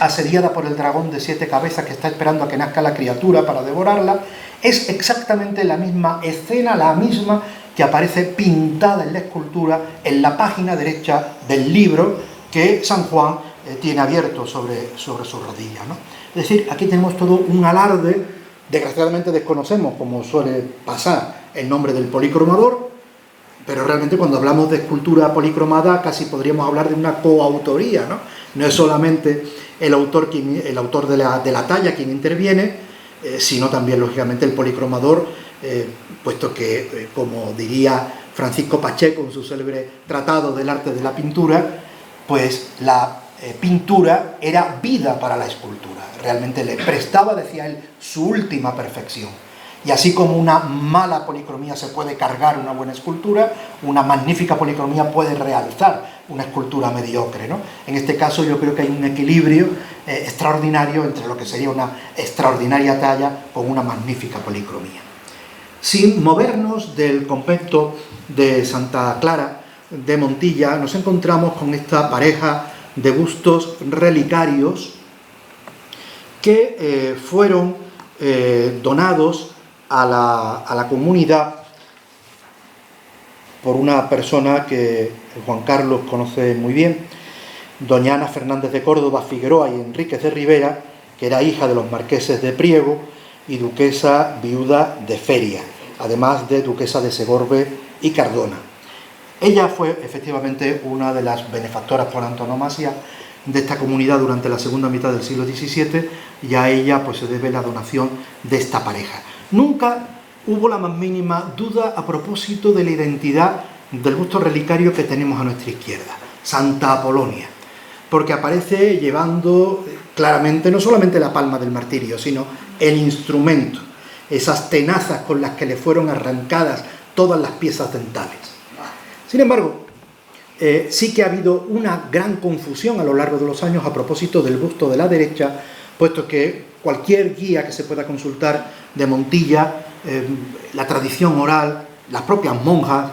Speaker 2: asediada por el dragón de 7 cabezas que está esperando a que nazca la criatura para devorarla, es exactamente la misma escena, la misma que aparece pintada en la escultura en la página derecha del libro que San Juan tiene abierto sobre su rodilla, ¿no? Es decir, aquí tenemos todo un alarde. Desgraciadamente desconocemos, como suele pasar, el nombre del policromador, pero realmente cuando hablamos de escultura policromada casi podríamos hablar de una coautoría, ¿no? No es solamente el autor de la talla quien interviene, sino también, lógicamente, el policromador, puesto que, como diría Francisco Pacheco en su célebre tratado del arte de la pintura, pues la pintura era vida para la escultura. Realmente le prestaba, decía él, su última perfección. Y así como una mala policromía se puede cargar una buena escultura, una magnífica policromía puede realzar una escultura mediocre, ¿no? En este caso yo creo que hay un equilibrio extraordinario entre lo que sería una extraordinaria talla con una magnífica policromía. Sin movernos del convento de Santa Clara de Montilla, nos encontramos con esta pareja de bustos relicarios que fueron donados a la comunidad por una persona que Juan Carlos conoce muy bien, doña Ana Fernández de Córdoba, Figueroa y Enríquez de Rivera, que era hija de los marqueses de Priego y duquesa viuda de Feria, además de duquesa de Segorbe y Cardona. Ella fue efectivamente una de las benefactoras por antonomasia de esta comunidad durante la segunda mitad del siglo XVII, y a ella pues se debe la donación de esta pareja. Nunca hubo la más mínima duda a propósito de la identidad del busto relicario que tenemos a nuestra izquierda, Santa Apolonia, porque aparece llevando claramente no solamente la palma del martirio, sino el instrumento, esas tenazas con las que le fueron arrancadas todas las piezas dentales. Sin embargo, sí que ha habido una gran confusión a lo largo de los años a propósito del busto de la derecha, puesto que cualquier guía que se pueda consultar de Montilla, la tradición oral, las propias monjas,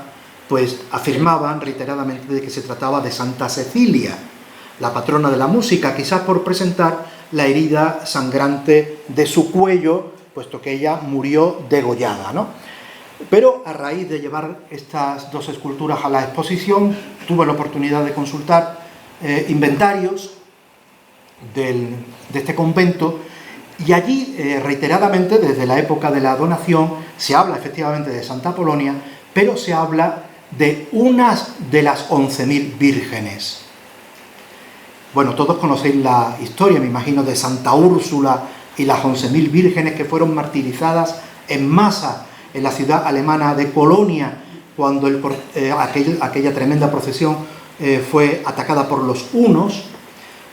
Speaker 2: pues afirmaban reiteradamente de que se trataba de Santa Cecilia, la patrona de la música, quizás por presentar la herida sangrante de su cuello, puesto que ella murió degollada, ¿no? Pero a raíz de llevar estas dos esculturas a la exposición, tuve la oportunidad de consultar inventarios de este convento, y allí reiteradamente, desde la época de la donación, se habla efectivamente de Santa Apolonia, pero se habla de unas de las 11.000 vírgenes. Bueno, todos conocéis la historia, me imagino, de Santa Úrsula y las 11.000 vírgenes que fueron martirizadas en masa en la ciudad alemana de Colonia, cuando aquella tremenda procesión fue atacada por los hunos,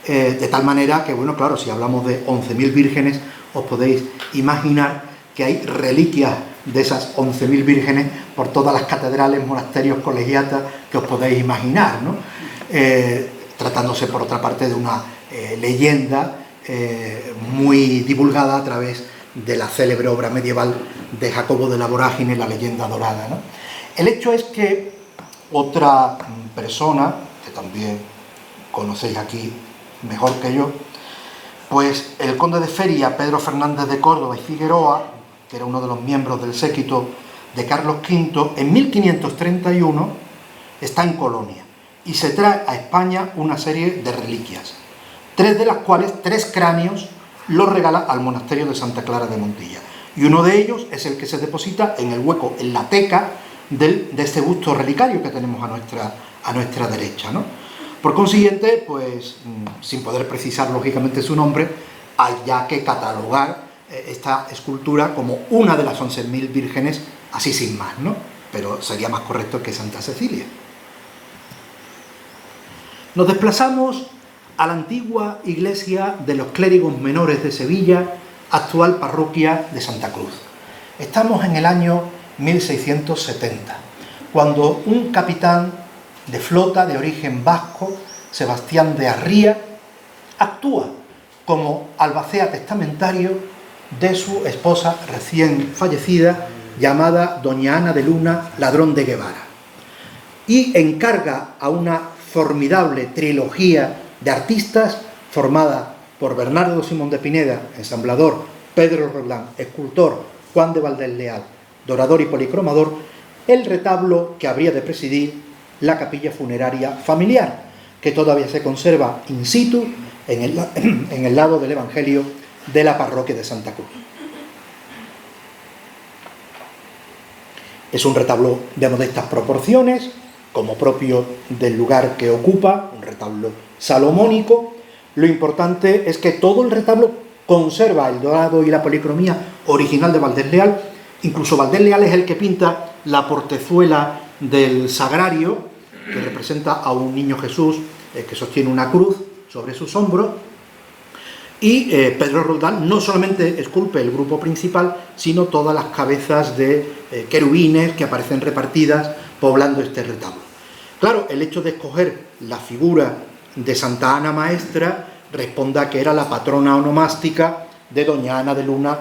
Speaker 2: de tal manera que, bueno, claro, si hablamos de 11.000 vírgenes, os podéis imaginar que hay reliquias de esas 11.000 vírgenes por todas las catedrales, monasterios, colegiatas que os podéis imaginar, ¿no? Tratándose, por otra parte, de una leyenda muy divulgada a través de la célebre obra medieval de Jacobo de la Vorágine, La leyenda dorada, ¿no? El hecho es que otra persona, que también conocéis aquí mejor que yo, pues el conde de Feria, Pedro Fernández de Córdoba y Figueroa, que era uno de los miembros del séquito de Carlos V, en 1531 está en Colonia y se trae a España una serie de reliquias, tres de las cuales, 3 cráneos, los regala al monasterio de Santa Clara de Montilla. Y uno de ellos es el que se deposita en el hueco, en la teca de este busto relicario que tenemos a nuestra derecha, ¿no? Por consiguiente, pues, sin poder precisar lógicamente su nombre, hay ya que catalogar esta escultura como una de las 11.000 vírgenes, así sin más, ¿no? Pero sería más correcto que Santa Cecilia. Nos desplazamos a la antigua iglesia de los clérigos menores de Sevilla, actual parroquia de Santa Cruz. Estamos en el año 1670, cuando un capitán de flota de origen vasco, Sebastián de Arría, actúa como albacea testamentario de su esposa recién fallecida, llamada doña Ana de Luna Ladrón de Guevara, y encarga a una formidable trilogía de artistas formada por Bernardo Simón de Pineda, ensamblador, Pedro Roldán, escultor, Juan de Valdés Leal, dorador y policromador, el retablo que habría de presidir la capilla funeraria familiar, que todavía se conserva in situ en el lado del Evangelio de la parroquia de Santa Cruz. Es un retablo de modestas proporciones, como propio del lugar que ocupa, un retablo salomónico. Lo importante es que todo el retablo conserva el dorado y la policromía original de Valdés Leal. Incluso Valdés Leal es el que pinta la portezuela del sagrario, que representa a un niño Jesús que sostiene una cruz sobre sus hombros. Y Pedro Roldán no solamente esculpe el grupo principal, sino todas las cabezas de querubines que aparecen repartidas poblando este retablo. Claro, el hecho de escoger la figura de Santa Ana Maestra responde a que era la patrona onomástica de doña Ana de Luna,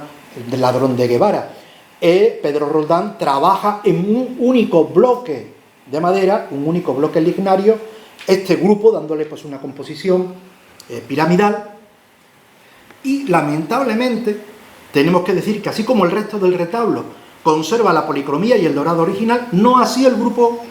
Speaker 2: del Ladrón de Guevara. Pedro Roldán trabaja en un único bloque de madera, un único bloque lignario, este grupo dándole pues una composición piramidal. Y lamentablemente tenemos que decir que así como el resto del retablo conserva la policromía y el dorado original, no así el grupo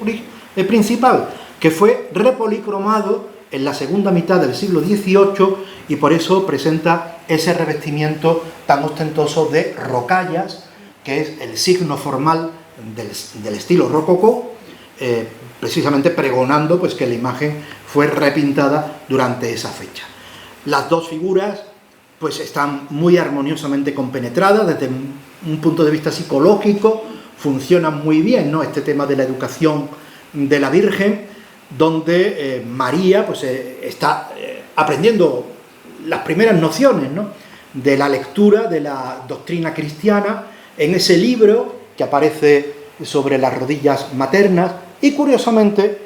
Speaker 2: principal, que fue repolicromado en la segunda mitad del siglo XVIII y por eso presenta ese revestimiento tan ostentoso de rocallas, que es el signo formal del estilo rococó, precisamente pregonando pues, que la imagen fue repintada durante esa fecha. Las dos figuras pues, están muy armoniosamente compenetradas desde un punto de vista psicológico, funcionan muy bien, ¿no? Este tema de la educación de la Virgen, donde María pues, está aprendiendo las primeras nociones, ¿no? De la lectura de la doctrina cristiana en ese libro que aparece sobre las rodillas maternas y, curiosamente,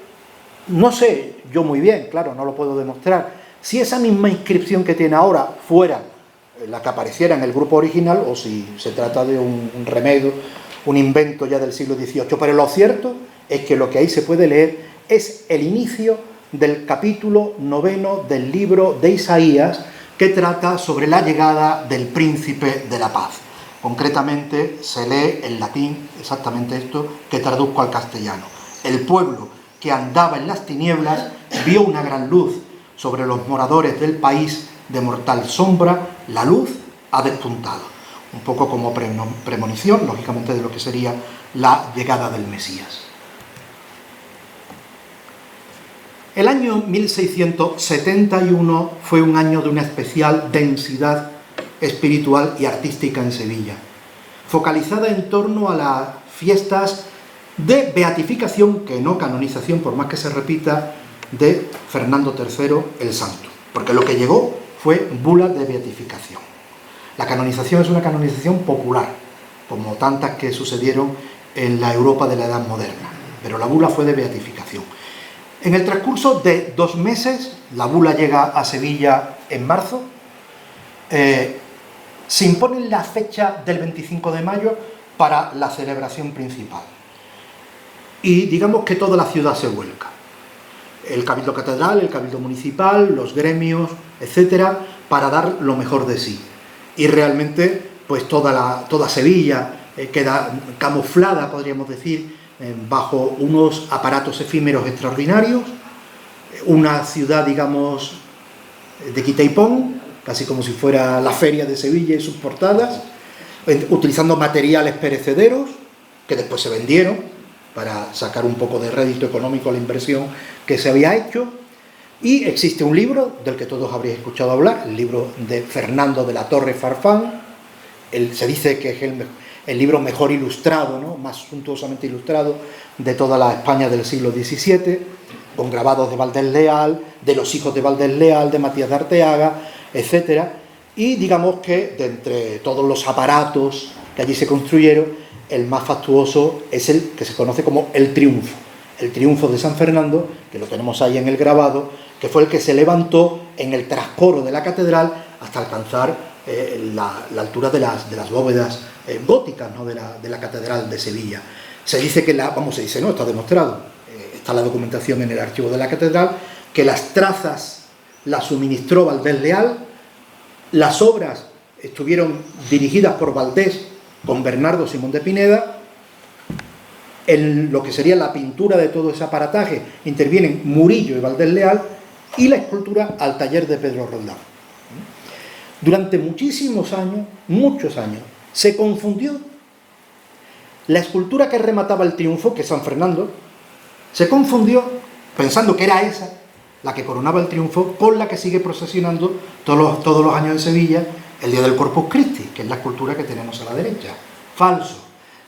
Speaker 2: no sé yo muy bien, claro, no lo puedo demostrar, si esa misma inscripción que tiene ahora fuera la que apareciera en el grupo original o si se trata de un remedio, un invento ya del siglo XVIII. Pero lo cierto es que lo que ahí se puede leer es el inicio del capítulo 9 del libro de Isaías, que trata sobre la llegada del príncipe de la paz. Concretamente se lee en latín exactamente esto, que traduzco al castellano. El pueblo que andaba en las tinieblas vio una gran luz. Sobre los moradores del país de mortal sombra, la luz ha despuntado. Un poco como premonición, lógicamente, de lo que sería la llegada del Mesías. El año 1671 fue un año de una especial densidad espiritual y artística en Sevilla, focalizada en torno a las fiestas de beatificación, que no canonización, por más que se repita, de Fernando III el Santo, porque lo que llegó fue bula de beatificación. La canonización es una canonización popular, como tantas que sucedieron en la Europa de la Edad Moderna, pero la bula fue de beatificación. En el transcurso de 2 meses, la bula llega a Sevilla en marzo, se impone la fecha del 25 de mayo para la celebración principal. Y digamos que toda la ciudad se vuelca. El Cabildo Catedral, el Cabildo Municipal, los gremios, etcétera, para dar lo mejor de sí. Y realmente, pues toda Sevilla queda camuflada, podríamos decir, bajo unos aparatos efímeros extraordinarios, una ciudad, digamos, de quita y pon, casi como si fuera la feria de Sevilla y sus portadas, utilizando materiales perecederos que después se vendieron para sacar un poco de rédito económico a la inversión que se había hecho. Y existe un libro del que todos habréis escuchado hablar, el libro de Fernando de la Torre Farfán. Se dice que es el libro mejor ilustrado, ¿no?, más suntuosamente ilustrado de toda la España del siglo XVII, con grabados de Valdés Leal, de los hijos de Valdés Leal, de Matías de Arteaga, etc. Y digamos que de entre todos los aparatos que allí se construyeron, el más fastuoso es el que se conoce como el triunfo de San Fernando, que lo tenemos ahí en el grabado, que fue el que se levantó en el trascoro de la catedral hasta alcanzar la altura de las bóvedas góticas, ¿no?, de la catedral de Sevilla. Se dice que está demostrado, está la documentación en el archivo de la catedral, que las trazas las suministró Valdés Leal, las obras estuvieron dirigidas por Valdés con Bernardo Simón de Pineda. En lo que sería la pintura de todo ese aparataje intervienen Murillo y Valdés Leal, y la escultura al taller de Pedro Roldán. Durante muchos años, se confundió la escultura que remataba el triunfo, que es San Fernando, se confundió pensando que era esa, la que coronaba el triunfo, con la que sigue procesionando todos los años en Sevilla, el día del Corpus Christi, que es la escultura que tenemos a la derecha. Falso.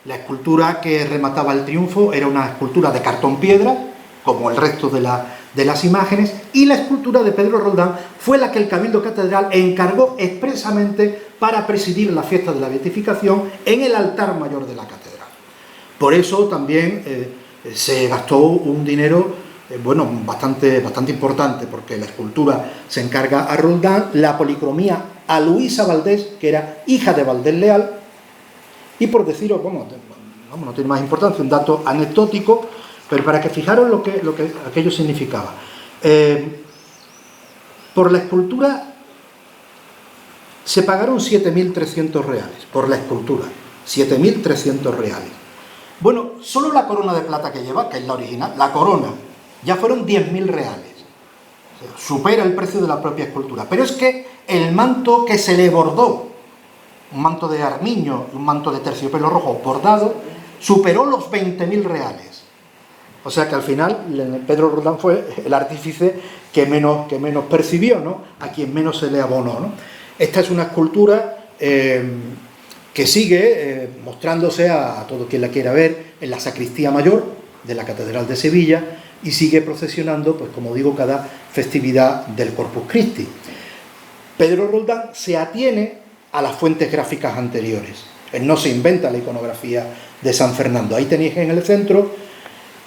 Speaker 2: La escultura que remataba el triunfo era una escultura de cartón piedra, como el resto de las imágenes, y la escultura de Pedro Roldán fue la que el Cabildo Catedral encargó expresamente para presidir la fiesta de la beatificación en el altar mayor de la catedral. Por eso también se gastó un dinero bastante importante, porque la escultura se encarga a Roldán, la policromía a Luisa Valdés, que era hija de Valdés Leal. Y por deciros, no tiene más importancia, un dato anecdótico, pero para que fijaros lo que aquello significaba. Por la escultura se pagaron 7.300 reales, por la escultura, 7.300 reales. Bueno, solo la corona de plata que lleva, que es la original, la corona, ya fueron 10.000 reales. O sea, supera el precio de la propia escultura. Pero es que el manto que se le bordó, un manto de armiño, un manto de terciopelo rojo bordado, superó los 20.000 reales. O sea que al final Pedro Roldán fue el artífice que menos percibió, ¿no?, a quien menos se le abonó, ¿no? Esta es una escultura que sigue mostrándose a todo quien la quiera ver en la sacristía mayor de la Catedral de Sevilla, y sigue procesionando, pues como digo, cada festividad del Corpus Christi. Pedro Roldán se atiene a las fuentes gráficas anteriores. Él no se inventa la iconografía de San Fernando. Ahí tenéis en el centro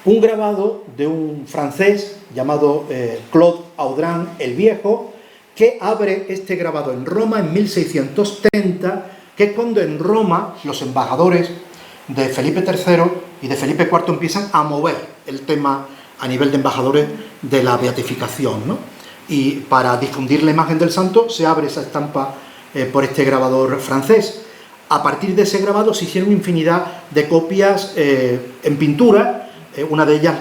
Speaker 2: un grabado de un francés llamado Claude Audran el Viejo, que abre este grabado en Roma en 1630, que es cuando en Roma los embajadores de Felipe III y de Felipe IV empiezan a mover el tema a nivel de embajadores de la beatificación, ¿no? Y para difundir la imagen del santo se abre esa estampa por este grabador francés. A partir de ese grabado se hicieron infinidad de copias en pintura, una de ellas,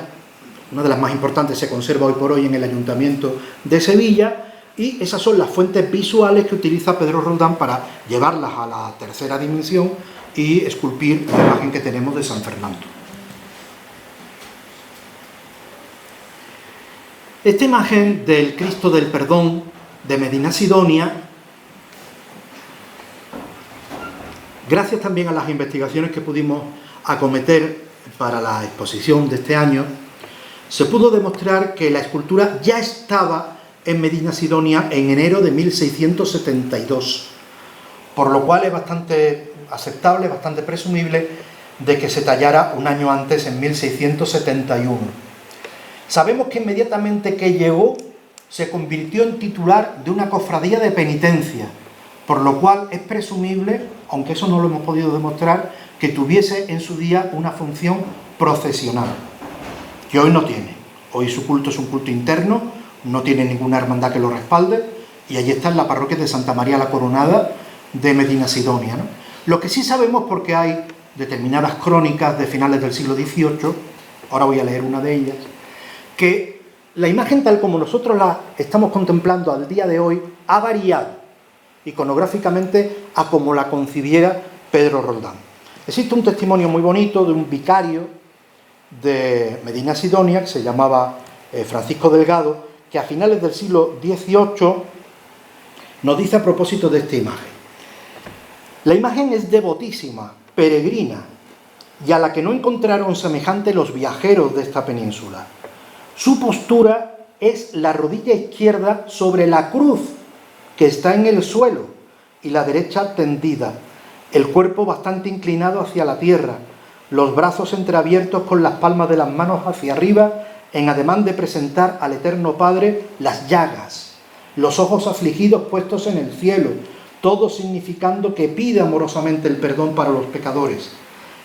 Speaker 2: una de las más importantes, se conserva hoy por hoy en el Ayuntamiento de Sevilla, y esas son las fuentes visuales que utiliza Pedro Roldán para llevarlas a la tercera dimensión y esculpir la imagen que tenemos de San Fernando. Esta imagen del Cristo del Perdón de Medinasidonia, gracias también a las investigaciones que pudimos acometer para la exposición de este año, se pudo demostrar que la escultura ya estaba en Medinasidonia en enero de 1672, por lo cual es bastante aceptable, bastante presumible de que se tallara un año antes, en 1671. Sabemos que inmediatamente que llegó se convirtió en titular de una cofradía de penitencia, por lo cual es presumible, aunque eso no lo hemos podido demostrar, que tuviese en su día una función procesional, que hoy no tiene. Hoy su culto es un culto interno, no tiene ninguna hermandad que lo respalde, y allí está en la parroquia de Santa María la Coronada de Medinasidonia, ¿no? Lo que sí sabemos, porque hay determinadas crónicas de finales del siglo XVIII, ahora voy a leer una de ellas, que la imagen tal como nosotros la estamos contemplando al día de hoy ha variado iconográficamente a como la concibiera Pedro Roldán. Existe un testimonio muy bonito de un vicario de Medinasidonia que se llamaba Francisco Delgado, que a finales del siglo XVIII nos dice a propósito de esta imagen: la imagen es devotísima, peregrina, y a la que no encontraron semejante los viajeros de esta península. Su postura es la rodilla izquierda sobre la cruz, que está en el suelo, y la derecha tendida, el cuerpo bastante inclinado hacia la tierra, los brazos entreabiertos con las palmas de las manos hacia arriba, en ademán de presentar al Eterno Padre las llagas, los ojos afligidos puestos en el cielo, todo significando que pide amorosamente el perdón para los pecadores.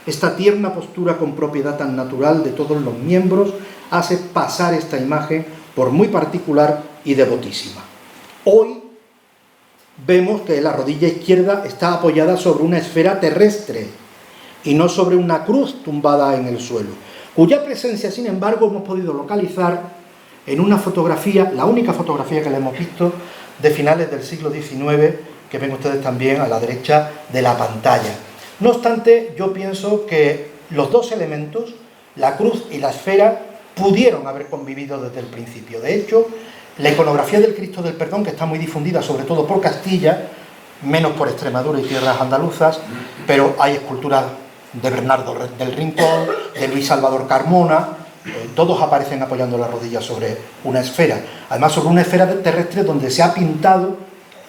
Speaker 2: Esta tierna postura con propiedad tan natural de todos los miembros hace pasar esta imagen por muy particular y devotísima. Hoy vemos que la rodilla izquierda está apoyada sobre una esfera terrestre y no sobre una cruz tumbada en el suelo, cuya presencia, sin embargo, hemos podido localizar en una fotografía, la única fotografía que le hemos visto, de finales del siglo XIX, que ven ustedes también a la derecha de la pantalla. No obstante, yo pienso que los dos elementos, la cruz y la esfera, pudieron haber convivido desde el principio. De hecho, la iconografía del Cristo del Perdón, que está muy difundida, sobre todo por Castilla, menos por Extremadura y tierras andaluzas, pero hay esculturas de Bernardo del Rincón, de Luis Salvador Carmona, todos aparecen apoyando la rodilla sobre una esfera. Además, sobre una esfera terrestre donde se ha pintado,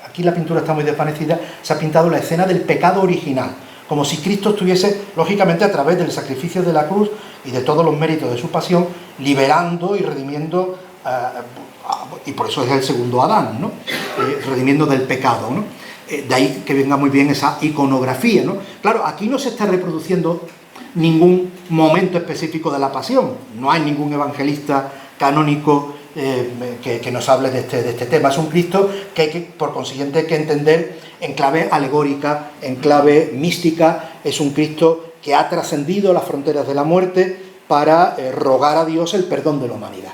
Speaker 2: aquí la pintura está muy desvanecida, se ha pintado la escena del pecado original, como si Cristo estuviese, lógicamente, a través del sacrificio de la cruz y de todos los méritos de su pasión, liberando y redimiendo, y por eso es el segundo Adán, ¿no? Redimiendo del pecado, ¿no? De ahí que venga muy bien esa iconografía, ¿no? Claro, aquí no se está reproduciendo ningún momento específico de la pasión, no hay ningún evangelista canónico que nos hable de este tema. Es un Cristo que hay que, por consiguiente, que entender en clave alegórica, en clave mística. Es un Cristo que ha trascendido las fronteras de la muerte para rogar a Dios el perdón de la humanidad.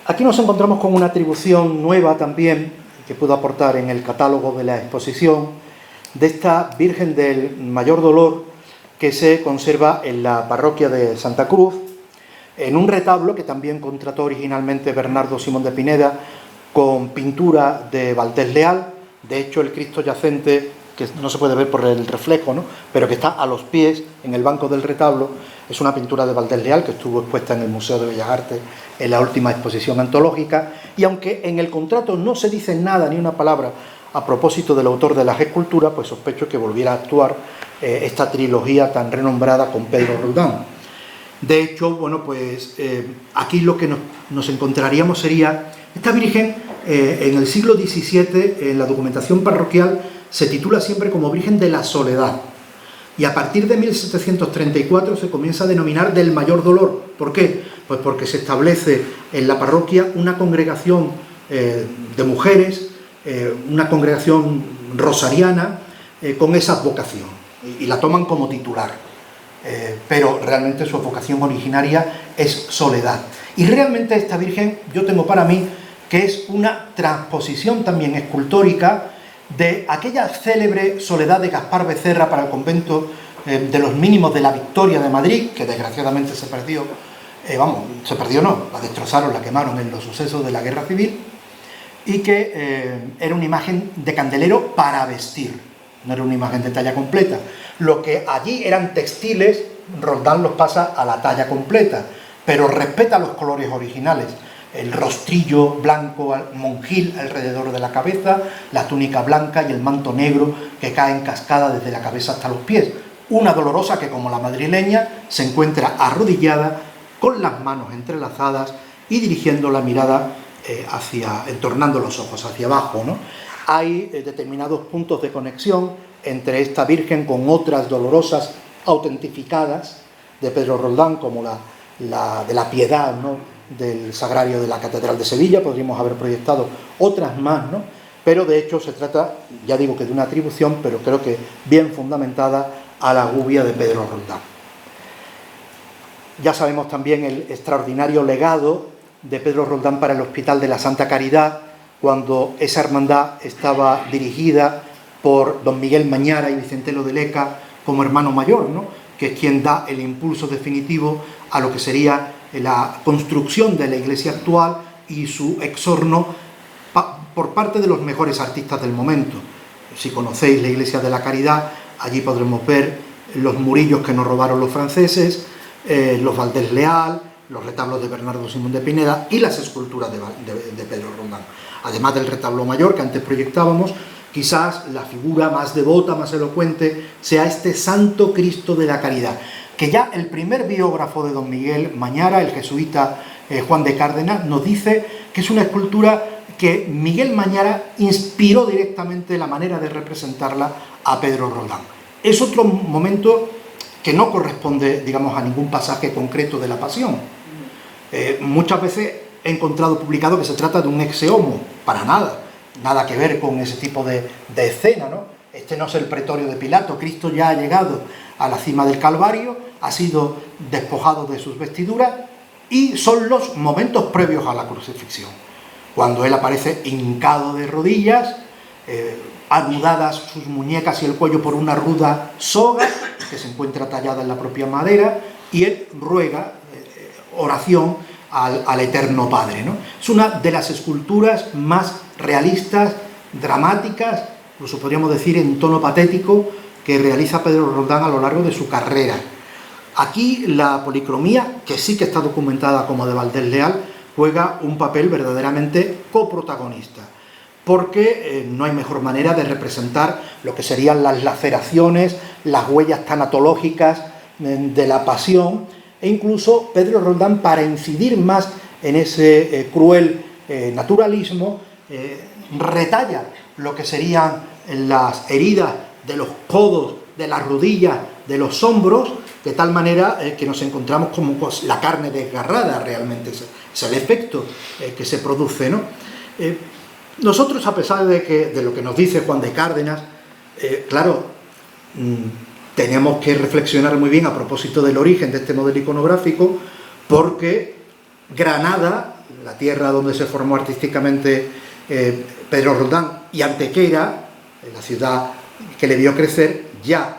Speaker 2: Aquí nos encontramos con una atribución nueva también, que puedo aportar en el catálogo de la exposición, de esta Virgen del Mayor Dolor, que se conserva en la parroquia de Santa Cruz, en un retablo que también contrató originalmente Bernardo Simón de Pineda, con pintura de Valdés Leal. De hecho, el Cristo yacente que no se puede ver por el reflejo, ¿no?, pero que está a los pies, en el banco del retablo. Es una pintura de Valdés Leal que estuvo expuesta en el Museo de Bellas Artes en la última exposición antológica, y aunque en el contrato no se dice nada, ni una palabra, a propósito del autor de las esculturas, pues sospecho que volviera a actuar esta trilogía tan renombrada con Pedro Roldán. De hecho, bueno, pues aquí lo que nos encontraríamos sería esta Virgen en el siglo XVII, en la documentación parroquial, se titula siempre como Virgen de la Soledad. Y a partir de 1734 se comienza a denominar del Mayor Dolor. ¿Por qué? Pues porque se establece en la parroquia una congregación de mujeres, una congregación rosariana con esa vocación, y la toman como titular. Pero realmente su vocación originaria es soledad. Y realmente esta Virgen, yo tengo para mí que es una transposición también escultórica de aquella célebre soledad de Gaspar Becerra para el convento de los Mínimos de la Victoria de Madrid, que desgraciadamente se perdió. Se perdió no, la destrozaron, la quemaron en los sucesos de la Guerra Civil, y que era una imagen de candelero para vestir, no era una imagen de talla completa. Lo que allí eran textiles, Roldán los pasa a la talla completa, pero respeta los colores originales. El rostrillo blanco monjil alrededor de la cabeza, la túnica blanca y el manto negro que cae en cascada desde la cabeza hasta los pies. Una dolorosa que, como la madrileña, se encuentra arrodillada, con las manos entrelazadas y dirigiendo la mirada entornando los ojos hacia abajo, ¿no? Hay determinados puntos de conexión entre esta Virgen con otras dolorosas autentificadas de Pedro Roldán, como la de la Piedad, ¿no?, del Sagrario de la Catedral de Sevilla. Podríamos haber proyectado otras más, ¿no?, pero de hecho se trata, ya digo, que de una atribución, pero creo que bien fundamentada, a la gubia de Pedro Roldán. Ya sabemos también el extraordinario legado de Pedro Roldán para el Hospital de la Santa Caridad, cuando esa hermandad estaba dirigida por don Miguel Mañara y Vicentelo de Leca como hermano mayor, ¿no?, que es quien da el impulso definitivo a lo que sería la construcción de la iglesia actual y su exorno por parte de los mejores artistas del momento. Si conocéis la Iglesia de la Caridad, allí podremos ver los murillos que nos robaron los franceses, los Valdés Leal, los retablos de Bernardo Simón de Pineda y las esculturas de Pedro Roldán. Además del retablo mayor que antes proyectábamos, quizás la figura más devota, más elocuente, sea este Santo Cristo de la Caridad, que ya el primer biógrafo de don Miguel Mañara, el jesuita Juan de Cárdenas, nos dice que es una escultura que Miguel Mañara inspiró directamente la manera de representarla a Pedro Roldán. Es otro momento que no corresponde, digamos, a ningún pasaje concreto de la Pasión. Muchas veces he encontrado publicado que se trata de un ex homo, para nada que ver con ese tipo de escena, ¿no? Este no es el pretorio de Pilato. Cristo ya ha llegado a la cima del Calvario, ha sido despojado de sus vestiduras, y son los momentos previos a la crucifixión, cuando él aparece hincado de rodillas, anudadas sus muñecas y el cuello por una ruda soga que se encuentra tallada en la propia madera, y él ruega oración al Eterno Padre, ¿no? Es una de las esculturas más realistas, dramáticas, incluso podríamos decir en tono patético, que realiza Pedro Roldán a lo largo de su carrera. Aquí la policromía, que sí que está documentada como de Valdés Leal, juega un papel verdaderamente coprotagonista, porque no hay mejor manera de representar lo que serían las laceraciones, las huellas tanatológicas de la Pasión, e incluso Pedro Roldán, para incidir más en ese cruel naturalismo, retalla lo que serían las heridas de los codos, de las rodillas, de los hombros, de tal manera que nos encontramos como la carne desgarrada. Realmente es el efecto que se produce, ¿no? Nosotros, a pesar de lo que nos dice Juan de Cárdenas, claro, tenemos que reflexionar muy bien a propósito del origen de este modelo iconográfico, porque Granada, la tierra donde se formó artísticamente Pedro Roldán, y Antequera, la ciudad que le vio crecer, ya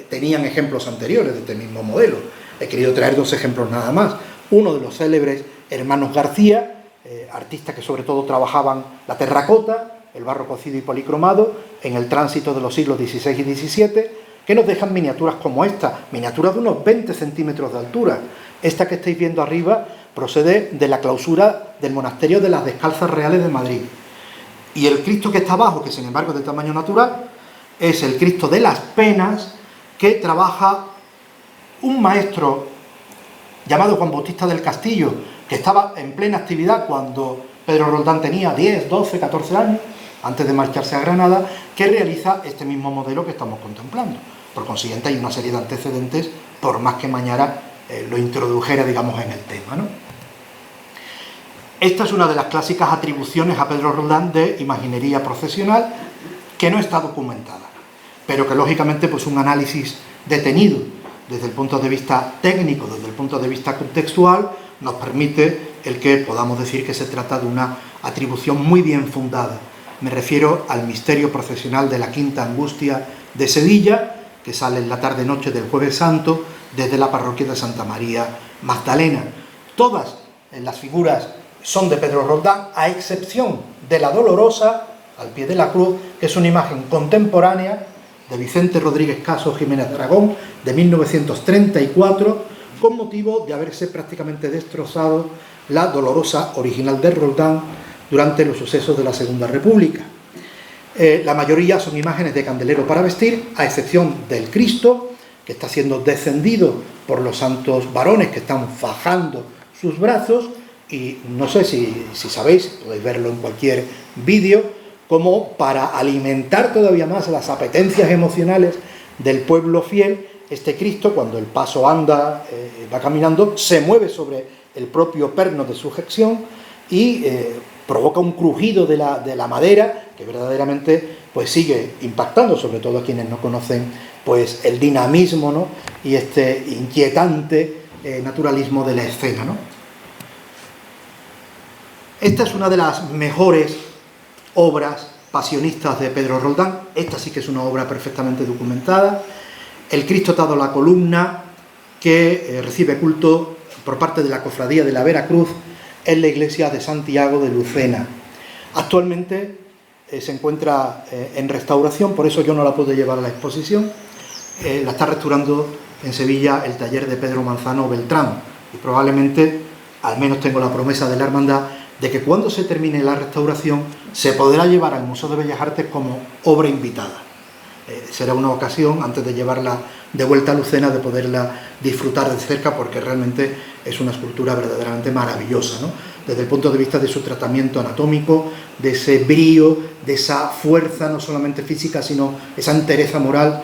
Speaker 2: tenían ejemplos anteriores de este mismo modelo. He querido traer dos ejemplos nada más. Uno de los célebres hermanos García, artistas que sobre todo trabajaban la terracota, el barro cocido y policromado, en el tránsito de los siglos XVI y XVII, que nos dejan miniaturas como esta, miniaturas de unos 20 centímetros de altura. Esta que estáis viendo arriba procede de la clausura del monasterio de las Descalzas Reales de Madrid. Y el Cristo que está abajo, que sin embargo es de tamaño natural, es el Cristo de las Penas, que trabaja un maestro llamado Juan Bautista del Castillo, que estaba en plena actividad cuando Pedro Roldán tenía 10, 12, 14 años, antes de marcharse a Granada, que realiza este mismo modelo que estamos contemplando. Por consiguiente, hay una serie de antecedentes, por más que Mañara lo introdujera, digamos, en el tema, ¿no? Esta es una de las clásicas atribuciones a Pedro Roldán de imaginería procesional, que no está documentada, pero que lógicamente pues un análisis detenido desde el punto de vista técnico, desde el punto de vista contextual, nos permite el que podamos decir que se trata de una atribución muy bien fundada. Me refiero al misterio procesional de la Quinta Angustia de Sevilla, que sale en la tarde-noche del Jueves Santo desde la parroquia de Santa María Magdalena. Todas las figuras son de Pedro Roldán, a excepción de la Dolorosa, al pie de la cruz, que es una imagen contemporánea de Vicente Rodríguez Caso Jiménez de Aragón, de 1934, con motivo de haberse prácticamente destrozado la Dolorosa original de Roldán durante los sucesos de la Segunda República. La mayoría son imágenes de candelero para vestir, a excepción del Cristo, que está siendo descendido por los santos varones que están fajando sus brazos, y no sé si sabéis, podéis verlo en cualquier vídeo, como para alimentar todavía más las apetencias emocionales del pueblo fiel, este Cristo, cuando el paso anda, va caminando, se mueve sobre el propio perno de sujeción y provoca un crujido de la madera que verdaderamente pues sigue impactando, sobre todo a quienes no conocen pues el dinamismo, ¿no?, y este inquietante naturalismo de la escena, ¿no? Esta es una de las mejores obras pasionistas de Pedro Roldán. Esta sí que es una obra perfectamente documentada. El Cristo atado a la columna, que recibe culto por parte de la Cofradía de la Veracruz en la iglesia de Santiago de Lucena. Actualmente se encuentra en restauración, por eso yo no la puedo llevar a la exposición. La está restaurando en Sevilla el taller de Pedro Manzano Beltrán, y probablemente, al menos tengo la promesa de la hermandad, de que cuando se termine la restauración se podrá llevar al Museo de Bellas Artes como obra invitada. Será una ocasión, antes de llevarla de vuelta a Lucena, de poderla disfrutar de cerca, porque realmente es una escultura verdaderamente maravillosa, ¿no?, desde el punto de vista de su tratamiento anatómico, de ese brío, de esa fuerza no solamente física, sino esa entereza moral,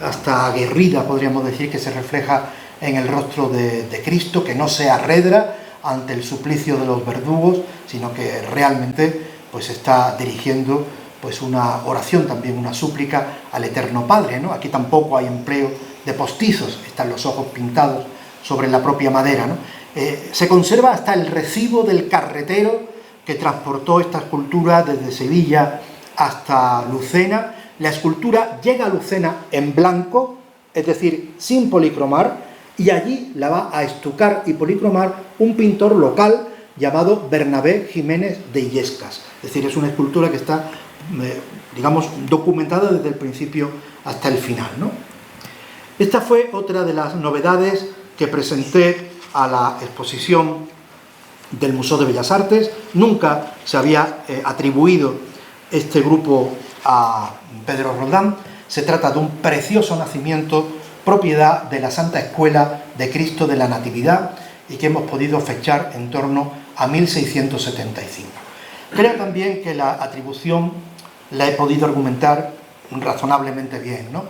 Speaker 2: hasta aguerrida, podríamos decir, que se refleja en el rostro de Cristo, que no se arredra ante el suplicio de los verdugos, sino que realmente pues está dirigiendo pues una oración, también una súplica al Eterno Padre, ¿no? Aquí tampoco hay empleo de postizos, están los ojos pintados sobre la propia madera, ¿no? Se conserva hasta el recibo del carretero que transportó esta escultura desde Sevilla hasta Lucena. La escultura llega a Lucena en blanco, es decir, sin policromar, y allí la va a estucar y policromar un pintor local llamado Bernabé Jiménez de Illescas. Es decir, es una escultura que está, digamos, documentada desde el principio hasta el final, ¿no? Esta fue otra de las novedades que presenté a la exposición del Museo de Bellas Artes. Nunca se había atribuido este grupo a Pedro Roldán. Se trata de un precioso nacimiento, propiedad de la Santa Escuela de Cristo de la Natividad, y que hemos podido fechar en torno a 1675. Creo también que la atribución la he podido argumentar razonablemente bien, ¿no?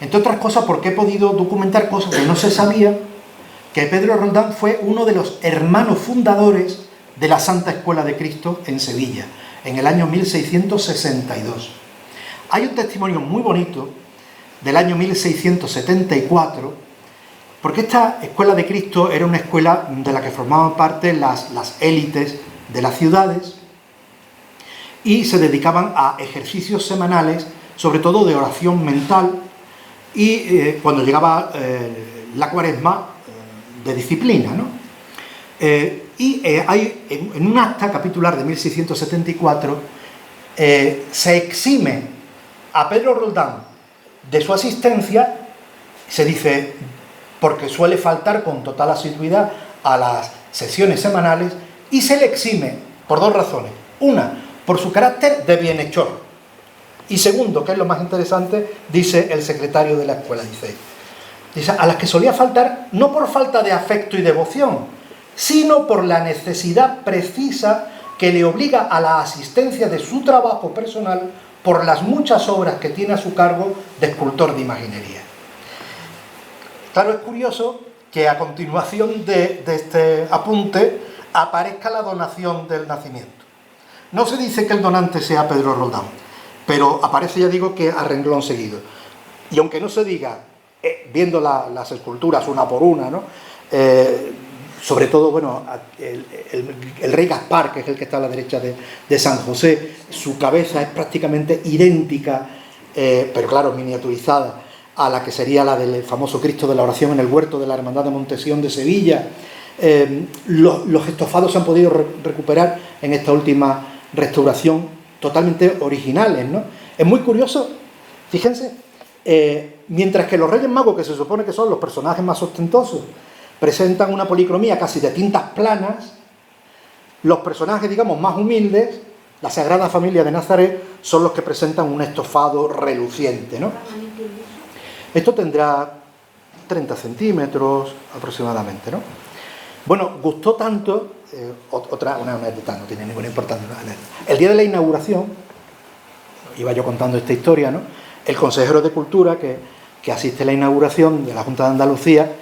Speaker 2: Entre otras cosas porque he podido documentar cosas que no se sabía, que Pedro Roldán fue uno de los hermanos fundadores de la Santa Escuela de Cristo en Sevilla, en el año 1662. Hay un testimonio muy bonito del año 1674, porque esta Escuela de Cristo era una escuela de la que formaban parte las élites de las ciudades, y se dedicaban a ejercicios semanales, sobre todo de oración mental, y cuando llegaba la Cuaresma, de disciplina, ¿no? Hay en un acta capitular de 1674 se exime a Pedro Roldán de su asistencia, se dice, porque suele faltar con total asiduidad a las sesiones semanales, y se le exime por dos razones. Una, por su carácter de bienhechor. Y segundo, que es lo más interesante, dice el secretario de la escuela, dice, a las que solía faltar no por falta de afecto y devoción, sino por la necesidad precisa que le obliga a la asistencia de su trabajo personal por las muchas obras que tiene a su cargo de escultor de imaginería. Claro, es curioso que a continuación de este apunte aparezca la donación del nacimiento. No se dice que el donante sea Pedro Roldán, pero aparece, ya digo, que a renglón seguido. Y aunque no se diga, viendo las esculturas una por una, ¿no? Sobre todo, bueno, el rey Gaspar, que es el que está a la derecha de San José, su cabeza es prácticamente idéntica, pero claro, miniaturizada, a la que sería la del famoso Cristo de la Oración en el huerto de la Hermandad de Montesión de Sevilla. Los estofados se han podido recuperar en esta última restauración, totalmente originales, ¿no? Es muy curioso, fíjense, mientras que los Reyes Magos, que se supone que son los personajes más ostentosos, presentan una policromía casi de tintas planas, los personajes, digamos, más humildes, la Sagrada Familia de Nazaret, son los que presentan un estofado reluciente, ¿no? Esto tendrá 30 centímetros aproximadamente, ¿no? Bueno, gustó tanto, una anécdota, no tiene ninguna importancia, ¿no? El día de la inauguración, iba yo contando esta historia, ¿no? El consejero de Cultura que asiste a la inauguración de la Junta de Andalucía,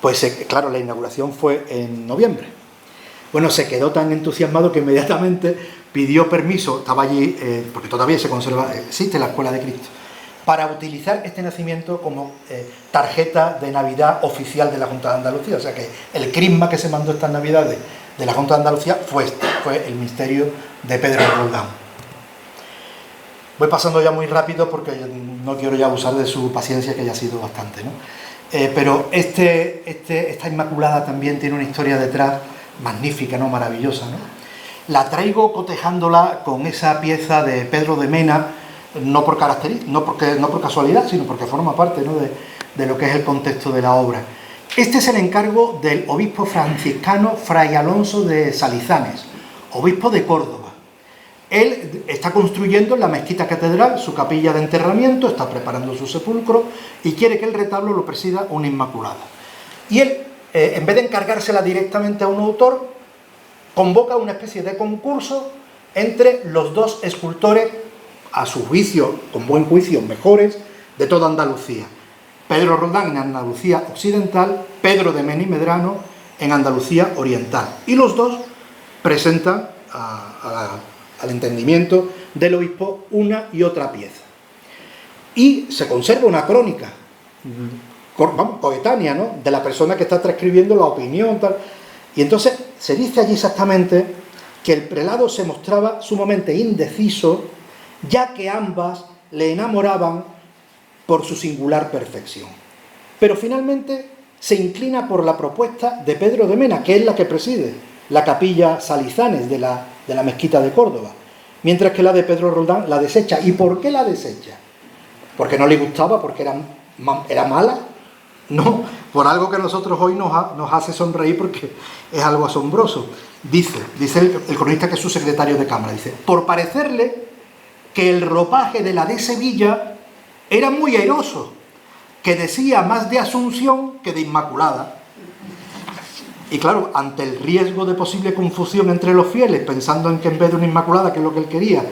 Speaker 2: pues claro, la inauguración fue en noviembre. Bueno, se quedó tan entusiasmado que inmediatamente pidió permiso, estaba allí, porque todavía se conserva, existe la Escuela de Cristo, para utilizar este nacimiento como tarjeta de Navidad oficial de la Junta de Andalucía. O sea que el crisma que se mandó estas Navidades de la Junta de Andalucía fue el misterio de Pedro Roldán. Voy pasando ya muy rápido porque no quiero ya abusar de su paciencia, que ya ha sido bastante, ¿no? Pero esta Inmaculada también tiene una historia detrás magnífica, ¿no? Maravillosa, ¿no? La traigo cotejándola con esa pieza de Pedro de Mena, no por casualidad, sino porque forma parte, ¿no? de lo que es el contexto de la obra. Este es el encargo del obispo franciscano Fray Alonso de Salizanes, obispo de Córdoba. Él está construyendo en la mezquita catedral su capilla de enterramiento, está preparando su sepulcro y quiere que el retablo lo presida una Inmaculada. Y él, en vez de encargársela directamente a un autor, convoca una especie de concurso entre los dos escultores, a su juicio, con buen juicio, mejores de toda Andalucía. Pedro Roldán en Andalucía occidental, Pedro de Mena y Medrano en Andalucía oriental. Y los dos presentan al entendimiento del obispo una y otra pieza. Y se conserva una crónica coetánea, ¿no? De la persona que está transcribiendo la opinión, tal. Y entonces se dice allí exactamente que el prelado se mostraba sumamente indeciso, ya que ambas le enamoraban por su singular perfección. Pero finalmente se inclina por la propuesta de Pedro de Mena, que es la que preside la capilla Salizanes de la mezquita de Córdoba, mientras que la de Pedro Roldán la desecha. ¿Y por qué la desecha? ¿Porque no le gustaba? ¿Porque era mala? No, por algo que a nosotros hoy nos hace sonreír, porque es algo asombroso. Dice el cronista, que es su secretario de cámara, dice, por parecerle que el ropaje de la de Sevilla era muy airoso, que decía más de Asunción que de Inmaculada. Y claro, ante el riesgo de posible confusión entre los fieles, pensando en que en vez de una Inmaculada, que es lo que él quería,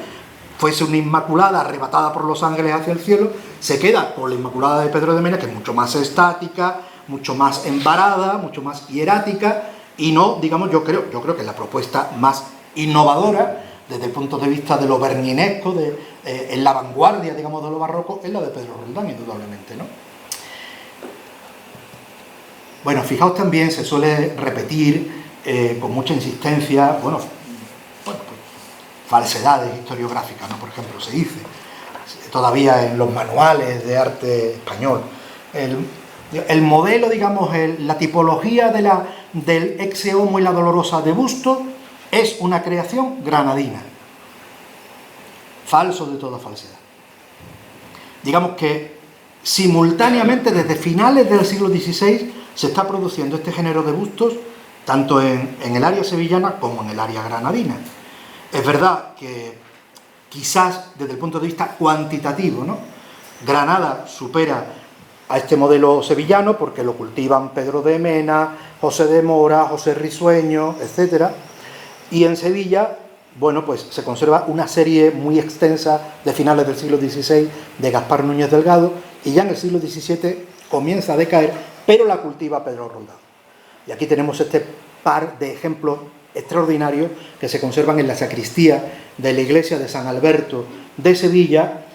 Speaker 2: fuese una Inmaculada arrebatada por los ángeles hacia el cielo, se queda con la Inmaculada de Pedro de Mena, que es mucho más estática, mucho más embarada, mucho más hierática, y no, digamos, yo creo que la propuesta más innovadora desde el punto de vista de lo berninesco, en la vanguardia, digamos, de lo barroco, es la de Pedro Roldán, indudablemente, ¿no? Bueno, fijaos también, se suele repetir con mucha insistencia, pues, falsedades historiográficas, ¿no? Por ejemplo, se dice todavía en los manuales de arte español, el modelo, digamos, la tipología del exe homo y la dolorosa de Busto es una creación granadina. falso de toda falsedad. Digamos que simultáneamente, desde finales del siglo XVI, se está produciendo este género de bustos, tanto en el área sevillana como en el área granadina. Es verdad que quizás desde el punto de vista cuantitativo, ¿no?, Granada supera a este modelo sevillano porque lo cultivan Pedro de Mena, José de Mora, José Risueño, etc. Y en Sevilla, bueno, pues se conserva una serie muy extensa de finales del siglo XVI de Gaspar Núñez Delgado, y ya en el siglo XVII comienza a decaer, pero la cultiva Pedro Roldán. Y aquí tenemos este par de ejemplos extraordinarios que se conservan en la sacristía de la iglesia de San Alberto de Sevilla,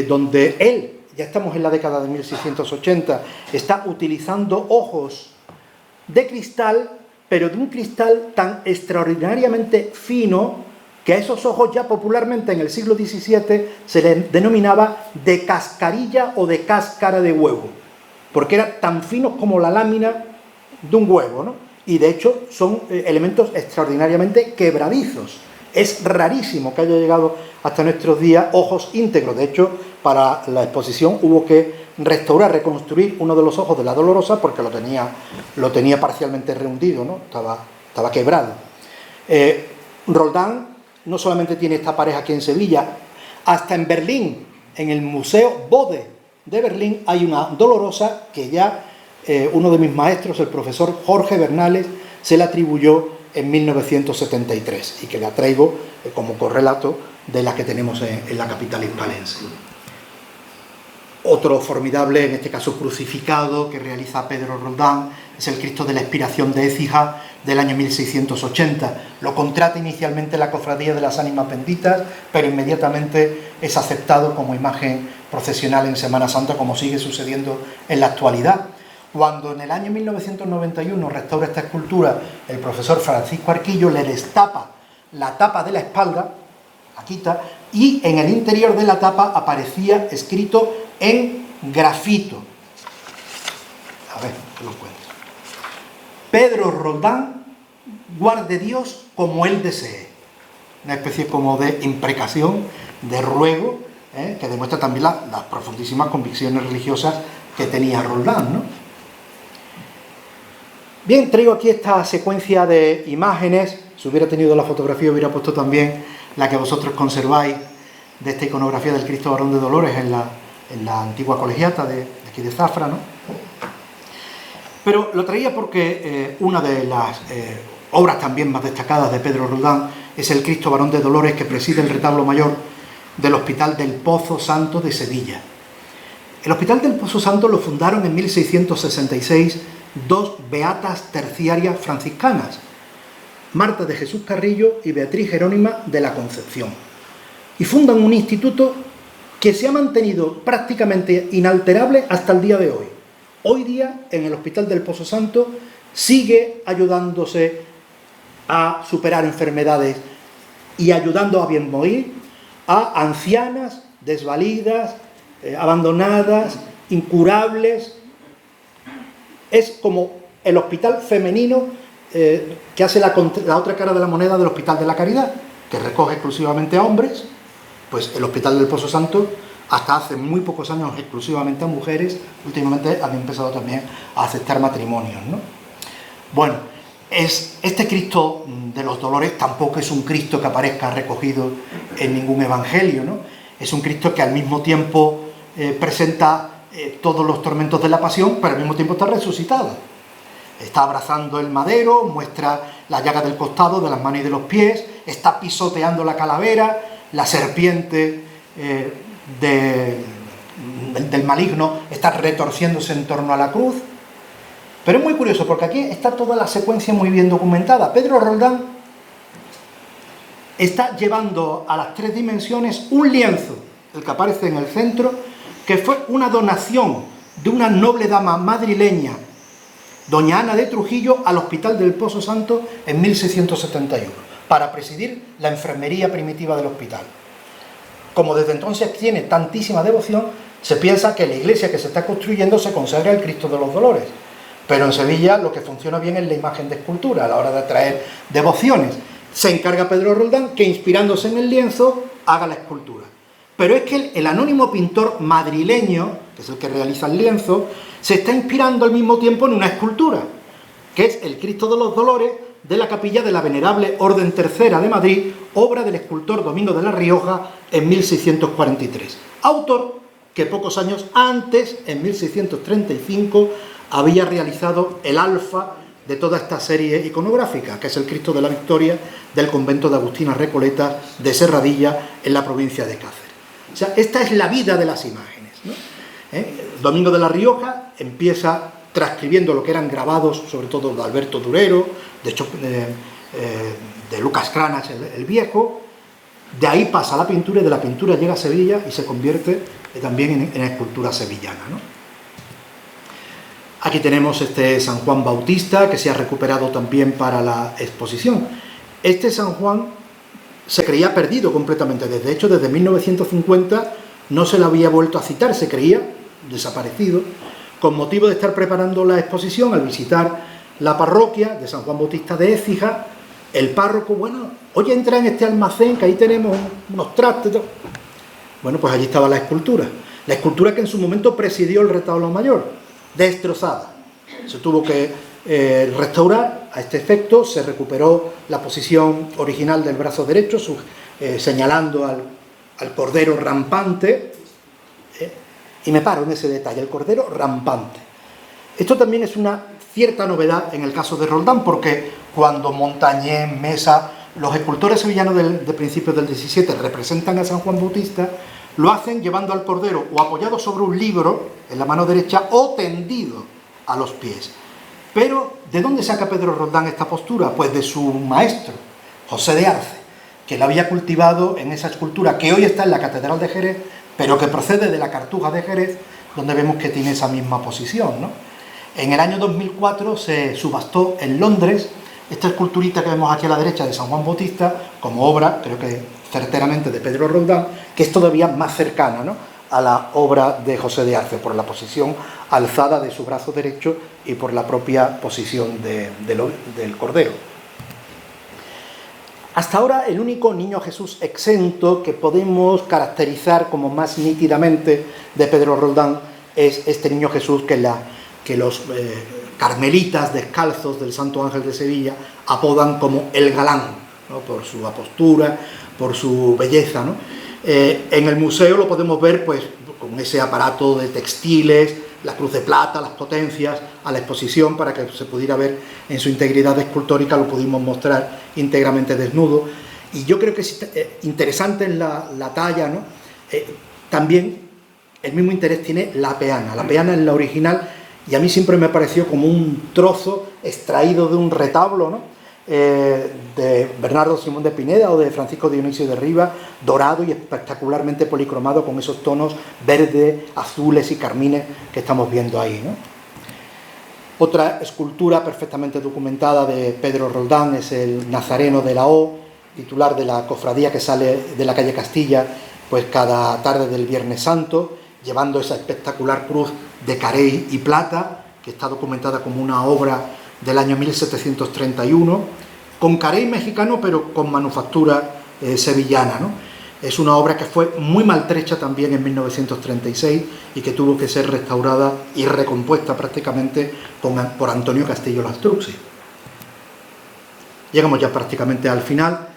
Speaker 2: donde él, ya estamos en la década de 1680, está utilizando ojos de cristal, pero de un cristal tan extraordinariamente fino que a esos ojos ya popularmente en el siglo XVII se les denominaba de cascarilla o de cáscara de huevo, porque eran tan finos como la lámina de un huevo, ¿no? Y de hecho son elementos extraordinariamente quebradizos. Es rarísimo que haya llegado hasta nuestros días ojos íntegros. De hecho, para la exposición hubo que restaurar, reconstruir uno de los ojos de la Dolorosa porque lo tenía parcialmente rehundido, ¿no? Estaba quebrado. Roldán no solamente tiene esta pareja aquí en Sevilla, hasta en Berlín, en el Museo Bode de Berlín, hay una Dolorosa que ya uno de mis maestros, el profesor Jorge Bernales, se la atribuyó en 1973 y que la traigo como correlato de la que tenemos en la capital hispalense. Otro formidable, en este caso crucificado, que realiza Pedro Roldán es el Cristo de la Expiración de Écija del año 1680. Lo contrata inicialmente la Cofradía de las Ánimas Benditas, pero inmediatamente es aceptado como imagen procesional en Semana Santa, como sigue sucediendo en la actualidad. Cuando en el año 1991 restaura esta escultura el profesor Francisco Arquillo, le destapa la tapa de la espalda, la quita, y en el interior de la tapa aparecía escrito en grafito. A ver, que lo cuento. Pedro Roldán, guarde Dios como él desee. Una especie como de imprecación, de ruego, que demuestra también las profundísimas convicciones religiosas que tenía Roldán, ¿no? Bien, traigo aquí esta secuencia de imágenes. Si hubiera tenido la fotografía, hubiera puesto también la que vosotros conserváis de esta iconografía del Cristo Varón de Dolores en la antigua colegiata de aquí de Zafra, ¿no? Pero lo traía porque una de las obras también más destacadas de Pedro Roldán es el Cristo Varón de Dolores, que preside el retablo mayor del Hospital del Pozo Santo de Sevilla. El Hospital del Pozo Santo lo fundaron en 1666 dos beatas terciarias franciscanas, Marta de Jesús Carrillo y Beatriz Jerónima de la Concepción, y fundan un instituto que se ha mantenido prácticamente inalterable hasta el día de hoy. Hoy día, en el Hospital del Pozo Santo, sigue ayudándose a superar enfermedades y ayudando a bien morir a ancianas, desvalidas, abandonadas, incurables. Es como el hospital femenino que hace la otra cara de la moneda del Hospital de la Caridad, que recoge exclusivamente a hombres. Pues el Hospital del Pozo Santo, hasta hace muy pocos años, exclusivamente a mujeres. Últimamente han empezado también a aceptar matrimonios, ¿no? Bueno, este Cristo de los Dolores tampoco es un Cristo que aparezca recogido en ningún evangelio, ¿no? Es un Cristo que al mismo tiempo presenta todos los tormentos de la pasión, pero al mismo tiempo está resucitado. Está abrazando el madero, muestra la llaga del costado, de las manos y de los pies, está pisoteando la calavera, la serpiente del maligno está retorciéndose en torno a la cruz. Pero es muy curioso porque aquí está toda la secuencia muy bien documentada. Pedro Roldán está llevando a las tres dimensiones un lienzo, el que aparece en el centro, que fue una donación de una noble dama madrileña, doña Ana de Trujillo, al Hospital del Pozo Santo en 1671, para presidir la enfermería primitiva del hospital. Como desde entonces tiene tantísima devoción, se piensa que la iglesia que se está construyendo se consagra al Cristo de los Dolores. Pero en Sevilla lo que funciona bien es la imagen de escultura a la hora de atraer devociones. Se encarga Pedro Roldán que, inspirándose en el lienzo, haga la escultura. Pero es que el anónimo pintor madrileño, que es el que realiza el lienzo, se está inspirando al mismo tiempo en una escultura, que es el Cristo de los Dolores de la capilla de la Venerable Orden Tercera de Madrid, obra del escultor Domingo de la Rioja en 1643. Autor que pocos años antes, en 1635, había realizado el alfa de toda esta serie iconográfica, que es el Cristo de la Victoria del convento de Agustinas Recoletas de Serradilla, en la provincia de Cáceres. O sea, esta es la vida de las imágenes, ¿no? Domingo de la Rioja empieza transcribiendo lo que eran grabados, sobre todo de Alberto Durero, de Lucas Cranas el Viejo. De ahí pasa a la pintura y de la pintura llega a Sevilla y se convierte también en escultura sevillana, ¿no? Aquí tenemos este San Juan Bautista, que se ha recuperado también para la exposición. Este San Juan se creía perdido completamente. De hecho, desde 1950 no se le había vuelto a citar, se creía desaparecido. Con motivo de estar preparando la exposición, al visitar la parroquia de San Juan Bautista de Écija, el párroco, bueno, oye, entra en este almacén, que ahí tenemos unos trastes. Bueno, pues allí estaba la escultura que en su momento presidió el retablo mayor, destrozada. Se tuvo que restaurar a este efecto, se recuperó la posición original del brazo derecho, señalando al cordero rampante, y me paro en ese detalle, el cordero rampante. Esto también es una cierta novedad en el caso de Roldán, porque cuando Montañés, Mesa, los escultores sevillanos de principios del XVII representan a San Juan Bautista, lo hacen llevando al cordero o apoyado sobre un libro en la mano derecha o tendido a los pies. Pero, ¿de dónde saca Pedro Roldán esta postura? Pues de su maestro, José de Arce, que la había cultivado en esa escultura que hoy está en la Catedral de Jerez, pero que procede de la Cartuja de Jerez, donde vemos que tiene esa misma posición, ¿no? En el año 2004 se subastó en Londres esta esculturita que vemos aquí a la derecha de San Juan Bautista, como obra, creo que certeramente, de Pedro Roldán, que es todavía más cercana, ¿no?, a la obra de José de Arce, por la posición alzada de su brazo derecho y por la propia posición del cordero. Hasta ahora, el único niño Jesús exento que podemos caracterizar como más nítidamente de Pedro Roldán es este niño Jesús que los carmelitas descalzos del Santo Ángel de Sevilla apodan como el galán, ¿no?, por su apostura, por su belleza, ¿no? En el museo lo podemos ver, pues, con ese aparato de textiles, la cruz de plata, las potencias, a la exposición, para que se pudiera ver en su integridad escultórica. Lo pudimos mostrar íntegramente desnudo, y yo creo que es interesante en la talla, ¿no? También el mismo interés tiene la peana. La peana es la original, y a mí siempre me pareció como un trozo extraído de un retablo, ¿no?, de Bernardo Simón de Pineda o de Francisco Dionisio de Rivas, dorado y espectacularmente policromado, con esos tonos verdes, azules y carmines que estamos viendo ahí, ¿no? Otra escultura perfectamente documentada de Pedro Roldán es el Nazareno de la O, titular de la cofradía que sale de la calle Castilla, pues cada tarde del Viernes Santo, llevando esa espectacular cruz de carey y plata, que está documentada como una obra del año 1731, con carey mexicano pero con manufactura sevillana, ¿no? Es una obra que fue muy maltrecha también en 1936 y que tuvo que ser restaurada y recompuesta prácticamente por Antonio Castillo Lastrucci. Llegamos ya prácticamente al final.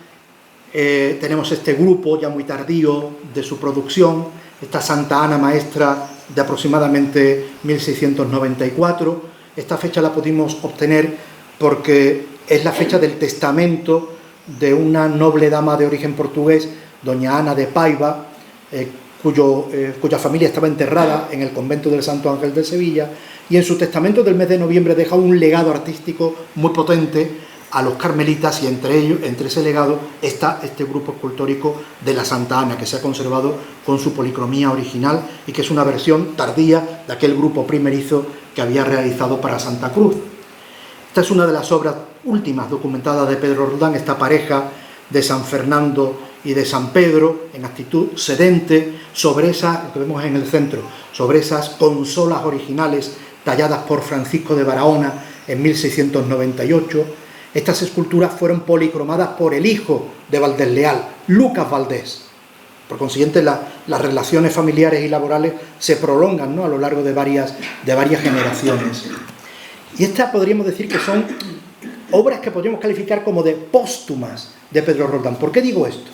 Speaker 2: Tenemos este grupo ya muy tardío de su producción, esta Santa Ana Maestra de aproximadamente 1694. Esta fecha la pudimos obtener porque es la fecha del testamento de una noble dama de origen portugués, doña Ana de Paiva, cuya familia estaba enterrada en el convento del Santo Ángel de Sevilla, y en su testamento del mes de noviembre deja un legado artístico muy potente a los carmelitas, y entre ese legado está este grupo escultórico de la Santa Ana, que se ha conservado con su policromía original y que es una versión tardía de aquel grupo primerizo que había realizado para Santa Cruz. Esta es una de las obras últimas documentadas de Pedro Roldán, esta pareja de San Fernando y de San Pedro, en actitud sedente, sobre lo que vemos en el centro, sobre esas consolas originales talladas por Francisco de Barahona en 1698. Estas esculturas fueron policromadas por el hijo de Valdés Leal, Lucas Valdés. Por consiguiente, la las relaciones familiares y laborales se prolongan, ¿no?, a lo largo de varias generaciones. Y estas podríamos decir que son obras que podríamos calificar como de póstumas de Pedro Roldán. ¿Por qué digo esto?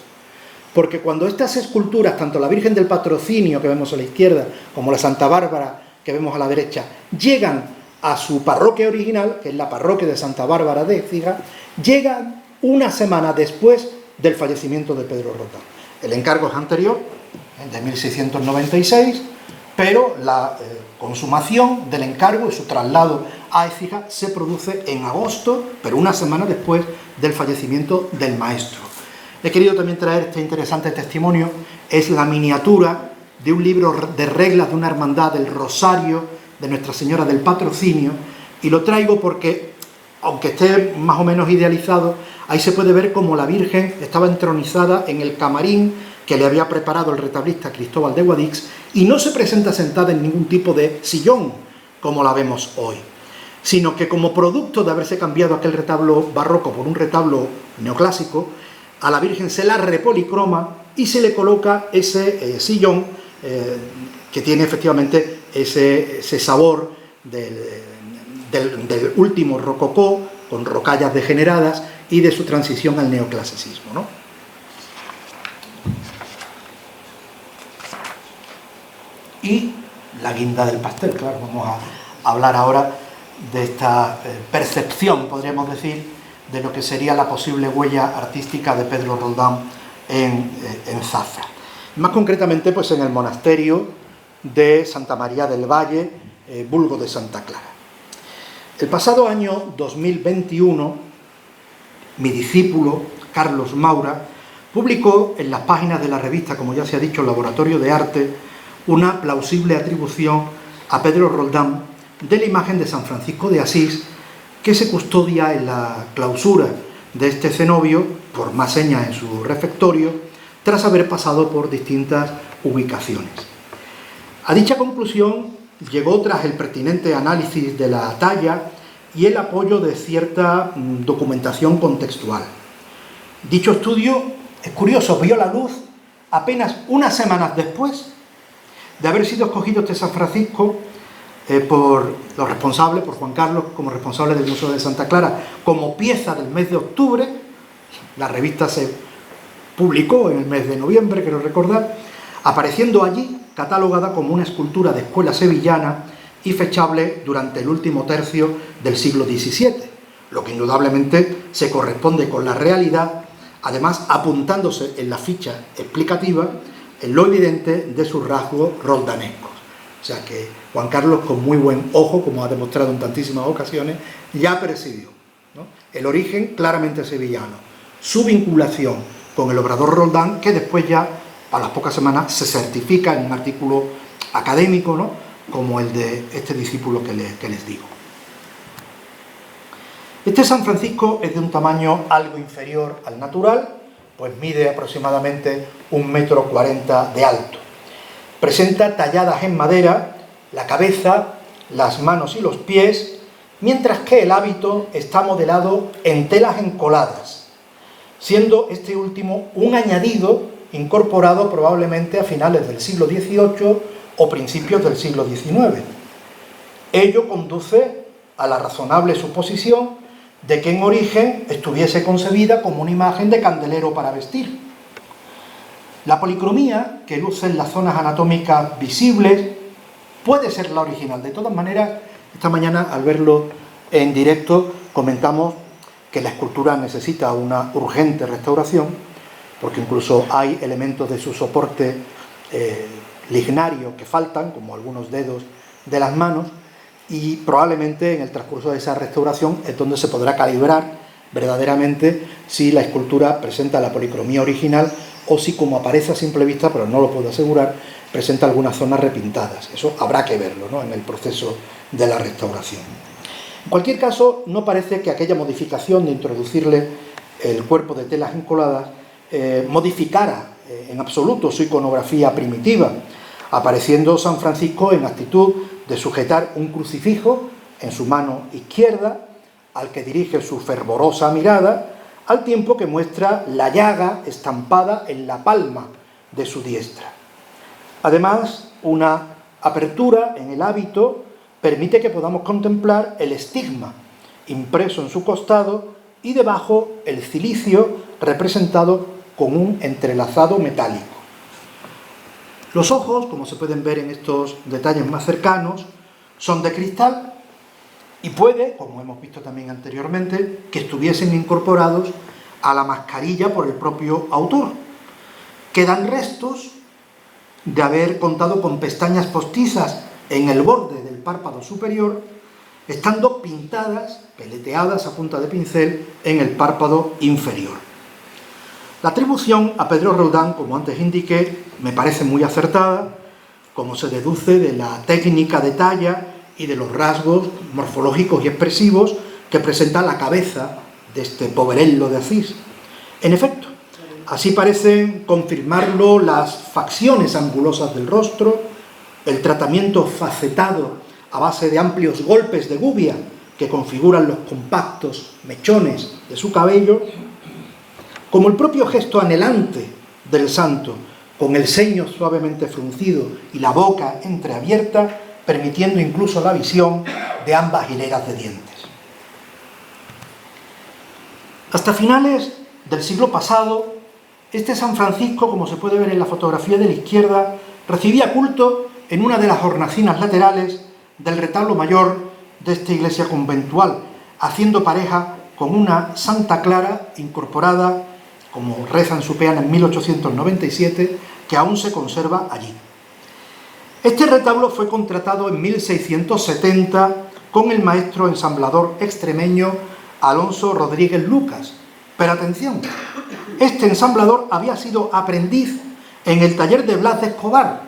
Speaker 2: Porque cuando estas esculturas, tanto la Virgen del Patrocinio que vemos a la izquierda como la Santa Bárbara que vemos a la derecha, llegan a su parroquia original, que es la parroquia de Santa Bárbara de Écija, llegan una semana después del fallecimiento de Pedro Roldán. El encargo es anterior, de 1696, pero la consumación del encargo y su traslado a Écija se produce en agosto, pero una semana después del fallecimiento del maestro. He querido también traer este interesante testimonio, es la miniatura de un libro de reglas de una hermandad del Rosario de Nuestra Señora del Patrocinio, y lo traigo porque, aunque esté más o menos idealizado, ahí se puede ver cómo la Virgen estaba entronizada en el camarín que le había preparado el retablista Cristóbal de Guadix, y no se presenta sentada en ningún tipo de sillón como la vemos hoy, sino que como producto de haberse cambiado aquel retablo barroco por un retablo neoclásico, a la Virgen se la repolicroma y se le coloca ese sillón que tiene efectivamente ese sabor del último rococó, con rocallas degeneradas, y de su transición al neoclasicismo, ¿no? Y la guinda del pastel, claro, vamos a hablar ahora de esta percepción, podríamos decir, de lo que sería la posible huella artística de Pedro Roldán en Zafra. Más concretamente, pues en el monasterio de Santa María del Valle, vulgo de Santa Clara. El pasado año 2021, mi discípulo, Carlos Maura, publicó en las páginas de la revista, como ya se ha dicho, Laboratorio de Arte, una plausible atribución a Pedro Roldán de la imagen de San Francisco de Asís, que se custodia en la clausura de este cenobio, por más señas en su refectorio, tras haber pasado por distintas ubicaciones. A dicha conclusión llegó tras el pertinente análisis de la talla y el apoyo de cierta documentación contextual. Dicho estudio, es curioso, vio la luz apenas unas semanas después de haber sido escogido este San Francisco por los responsables, por Juan Carlos como responsable del Museo de Santa Clara, como pieza del mes de octubre. La revista se publicó en el mes de noviembre, quiero recordar, apareciendo allí catalogada como una escultura de escuela sevillana y fechable durante el último tercio del siglo XVII, lo que indudablemente se corresponde con la realidad, además apuntándose en la ficha explicativa en lo evidente de sus rasgos roldanescos. O sea que Juan Carlos, con muy buen ojo, como ha demostrado en tantísimas ocasiones, ya percibió, ¿no?, el origen claramente sevillano, su vinculación con el obrador Roldán, que después ya, a las pocas semanas, se certifica en un artículo académico, ¿no?, como el de este discípulo que les digo. Este San Francisco es de un tamaño algo inferior al natural, pues mide aproximadamente 1,40 m de alto. Presenta talladas en madera la cabeza, las manos y los pies, mientras que el hábito está modelado en telas encoladas, siendo este último un añadido incorporado probablemente a finales del siglo XVIII o principios del siglo XIX. Ello conduce a la razonable suposición de que en origen estuviese concebida como una imagen de candelero para vestir. La policromía que luce en las zonas anatómicas visibles puede ser la original. De todas maneras, esta mañana, al verlo en directo, comentamos que la escultura necesita una urgente restauración, porque incluso hay elementos de su soporte lignario que faltan, como algunos dedos de las manos, y probablemente en el transcurso de esa restauración es donde se podrá calibrar verdaderamente si la escultura presenta la policromía original o si, como aparece a simple vista, pero no lo puedo asegurar, presenta algunas zonas repintadas. Eso habrá que verlo, ¿no?, en el proceso de la restauración. En cualquier caso, no parece que aquella modificación de introducirle el cuerpo de telas encoladas modificara en absoluto su iconografía primitiva, apareciendo San Francisco en actitud de sujetar un crucifijo en su mano izquierda, al que dirige su fervorosa mirada, al tiempo que muestra la llaga estampada en la palma de su diestra. Además, una apertura en el hábito permite que podamos contemplar el estigma impreso en su costado y debajo el cilicio representado con un entrelazado metálico. Los ojos, como se pueden ver en estos detalles más cercanos, son de cristal y puede, como hemos visto también anteriormente, que estuviesen incorporados a la mascarilla por el propio autor. Quedan restos de haber contado con pestañas postizas en el borde del párpado superior, estando pintadas, peleteadas a punta de pincel en el párpado inferior. La atribución a Pedro Roldán, como antes indiqué, me parece muy acertada, como se deduce de la técnica de talla y de los rasgos morfológicos y expresivos que presenta la cabeza de este poverello de Asís. En efecto, así parecen confirmarlo las facciones angulosas del rostro, el tratamiento facetado a base de amplios golpes de gubia que configuran los compactos mechones de su cabello, como el propio gesto anhelante del santo, con el ceño suavemente fruncido y la boca entreabierta, permitiendo incluso la visión de ambas hileras de dientes. Hasta finales del siglo pasado, este San Francisco, como se puede ver en la fotografía de la izquierda, recibía culto en una de las hornacinas laterales del retablo mayor de esta iglesia conventual, haciendo pareja con una Santa Clara incorporada, como reza en su peana en 1897, que aún se conserva allí. Este retablo fue contratado en 1670 con el maestro ensamblador extremeño Alonso Rodríguez Lucas. Pero atención, este ensamblador había sido aprendiz en el taller de Blas de Escobar,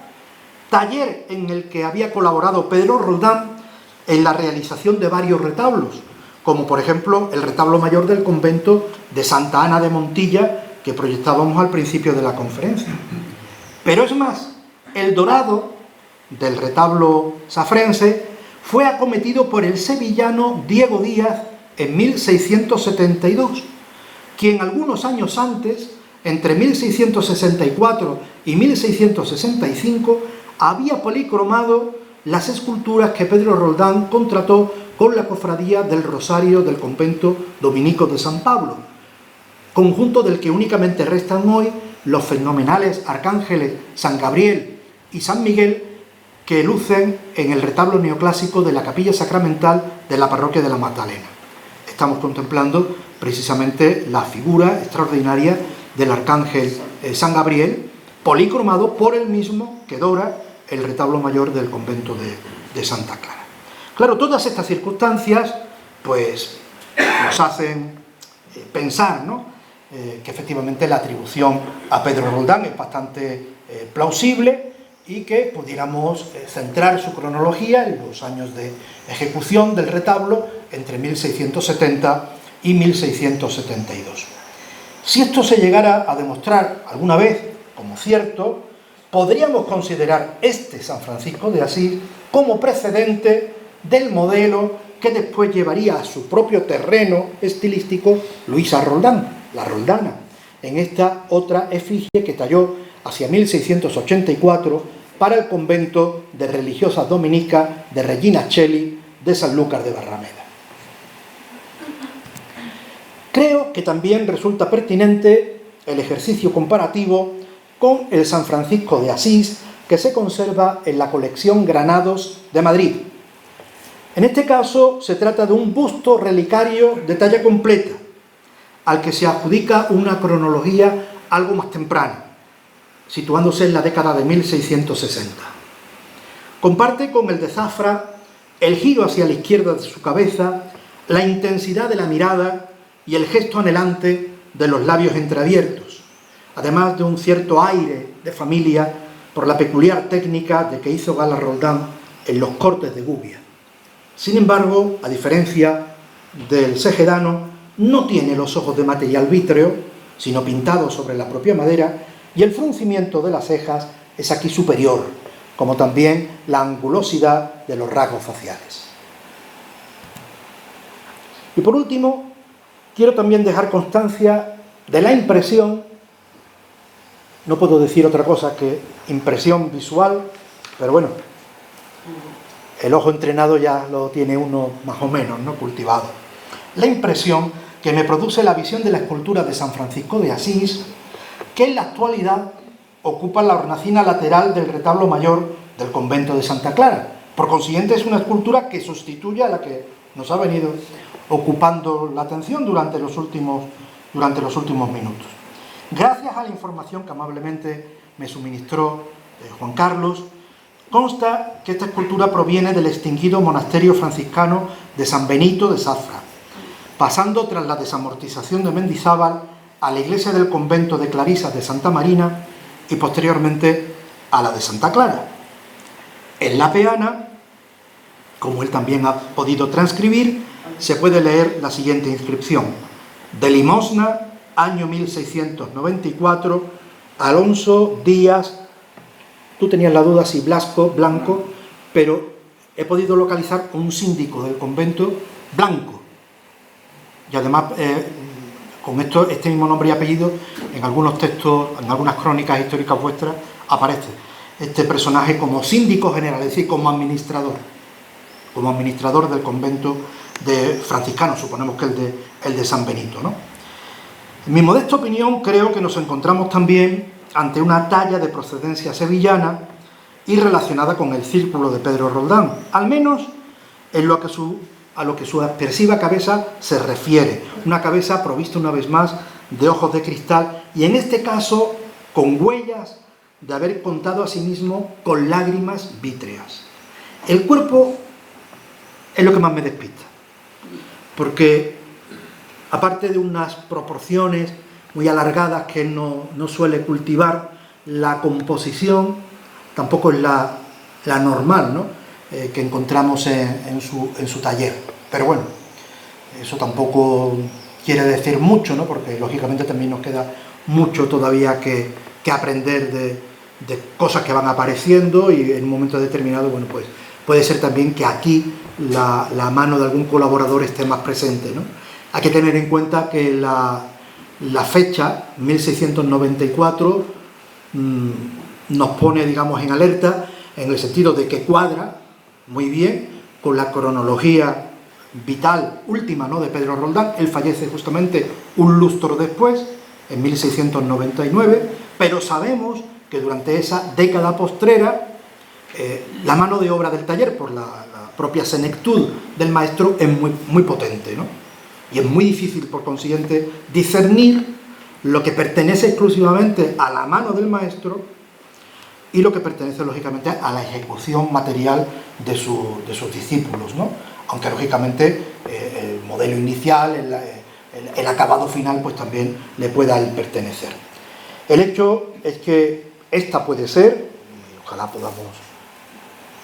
Speaker 2: taller en el que había colaborado Pedro Roldán en la realización de varios retablos, como por ejemplo el retablo mayor del convento de Santa Ana de Montilla, que proyectábamos al principio de la conferencia. Pero es más, el dorado del retablo safrense fue acometido por el sevillano Diego Díaz en 1672, quien algunos años antes, entre 1664 y 1665, había policromado las esculturas que Pedro Roldán contrató con la cofradía del Rosario del convento dominico de San Pablo, conjunto del que únicamente restan hoy los fenomenales arcángeles San Gabriel y San Miguel que lucen en el retablo neoclásico de la capilla sacramental de la parroquia de la Magdalena. Estamos contemplando precisamente la figura extraordinaria del arcángel San Gabriel, policromado por el mismo que dora el retablo mayor del convento de Santa Clara. Claro, todas estas circunstancias pues nos hacen pensar, ¿no?, que efectivamente la atribución a Pedro Roldán es bastante plausible y que pudiéramos centrar su cronología en los años de ejecución del retablo entre 1670 y 1672. Si esto se llegara a demostrar alguna vez como cierto, podríamos considerar este San Francisco de Asís como precedente del modelo que después llevaría a su propio terreno estilístico Luisa Roldán, la Roldana, en esta otra efigie que talló hacia 1684 para el convento de religiosas dominicas de Regina Coeli de Sanlúcar de Barrameda. Creo que también resulta pertinente el ejercicio comparativo con el San Francisco de Asís que se conserva en la colección Granados de Madrid. En este caso se trata de un busto relicario de talla completa, al que se adjudica una cronología algo más temprana, situándose en la década de 1660. Comparte con el de Zafra el giro hacia la izquierda de su cabeza, la intensidad de la mirada y el gesto anhelante de los labios entreabiertos, además de un cierto aire de familia por la peculiar técnica de que hizo gala Roldán en los cortes de gubia. Sin embargo, a diferencia del segedano, no tiene los ojos de material vítreo, sino pintados sobre la propia madera, y el fruncimiento de las cejas es aquí superior, como también la angulosidad de los rasgos faciales. Y por último, quiero también dejar constancia de la impresión no puedo decir otra cosa que impresión visual, pero bueno, el ojo entrenado ya lo tiene uno más o menos, ¿no?, cultivado. La impresión que me produce la visión de la escultura de San Francisco de Asís, que en la actualidad ocupa la hornacina lateral del retablo mayor del convento de Santa Clara. Por consiguiente, es una escultura que sustituye a la que nos ha venido ocupando la atención durante los últimos minutos. Gracias a la información que amablemente me suministró Juan Carlos, consta que esta escultura proviene del extinguido monasterio franciscano de San Benito de Zafra, pasando tras la desamortización de Mendizábal a la iglesia del convento de Clarisas de Santa Marina y posteriormente a la de Santa Clara. En la peana, como él también ha podido transcribir, se puede leer la siguiente inscripción: de limosna, año 1694, Alonso Díaz. Tú tenías la duda si Blanco, pero he podido localizar un síndico del convento Blanco. Y además, con este mismo nombre y apellido, en algunos textos, en algunas crónicas históricas vuestras, aparece este personaje como síndico general, es decir, como administrador del convento de franciscanos, suponemos que el de San Benito, ¿no? En mi modesta opinión, creo que nos encontramos también ante una talla de procedencia sevillana y relacionada con el círculo de Pedro Roldán, al menos en lo que a lo que su expresiva cabeza se refiere, una cabeza provista una vez más de ojos de cristal y en este caso con huellas de haber contado a sí mismo con lágrimas vítreas. El cuerpo es lo que más me despista, porque aparte de unas proporciones muy alargadas que no suele cultivar, la composición tampoco es la normal, ¿no?, que encontramos en su taller. Pero bueno, eso tampoco quiere decir mucho, ¿no?, porque lógicamente también nos queda mucho todavía que aprender de cosas que van apareciendo y en un momento determinado, bueno, pues puede ser también que aquí la mano de algún colaborador esté más presente, ¿no? Hay que tener en cuenta que la fecha, 1694, nos pone, digamos, en alerta en el sentido de que cuadra muy bien con la cronología vital última, ¿no?, de Pedro Roldán. Él fallece justamente un lustro después, en 1699, pero sabemos que durante esa década postrera la mano de obra del taller, por la propia senectud del maestro, es muy potente, ¿no? Y es muy difícil, por consiguiente, discernir lo que pertenece exclusivamente a la mano del maestro y lo que pertenece, lógicamente, a la ejecución material de sus discípulos, ¿no? Aunque, lógicamente, el modelo inicial, el acabado final, pues también le pueda pertenecer. El hecho es que esta puede ser, y ojalá podamos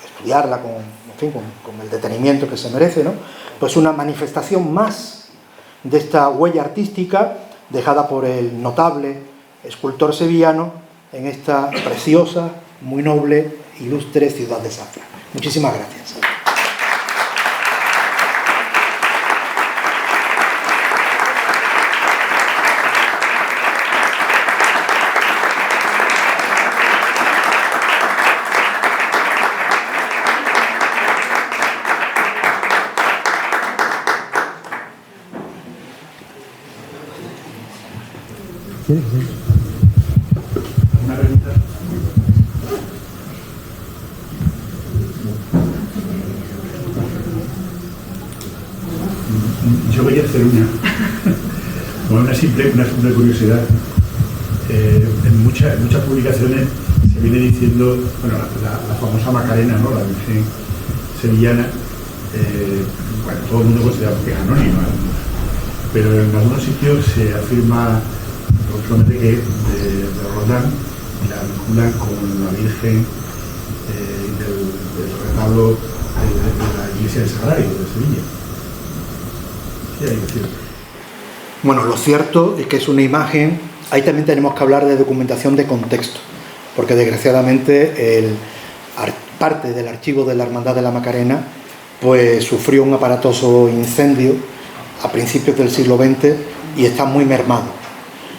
Speaker 2: estudiarla con el detenimiento que se merece, ¿no?, pues una manifestación más de esta huella artística dejada por el notable escultor sevillano en esta preciosa, muy noble, ilustre ciudad de Zafra. Muchísimas gracias.
Speaker 1: Una pregunta. Yo voy a hacer una simple curiosidad. En muchas publicaciones se viene diciendo, bueno, la famosa Macarena, ¿no?, la Virgen sevillana, bueno, todo el mundo considera que es anónima, pero en algunos sitios se afirma solamente que de Roldán la vinculan con la Virgen del retablo de la iglesia del Sagrario de Sevilla. ¿Qué hay que decir?
Speaker 2: Bueno, lo cierto es que es una imagen. Ahí también tenemos que hablar de documentación de contexto, porque desgraciadamente parte del archivo de la Hermandad de la Macarena pues sufrió un aparatoso incendio a principios del siglo XX y está muy mermado.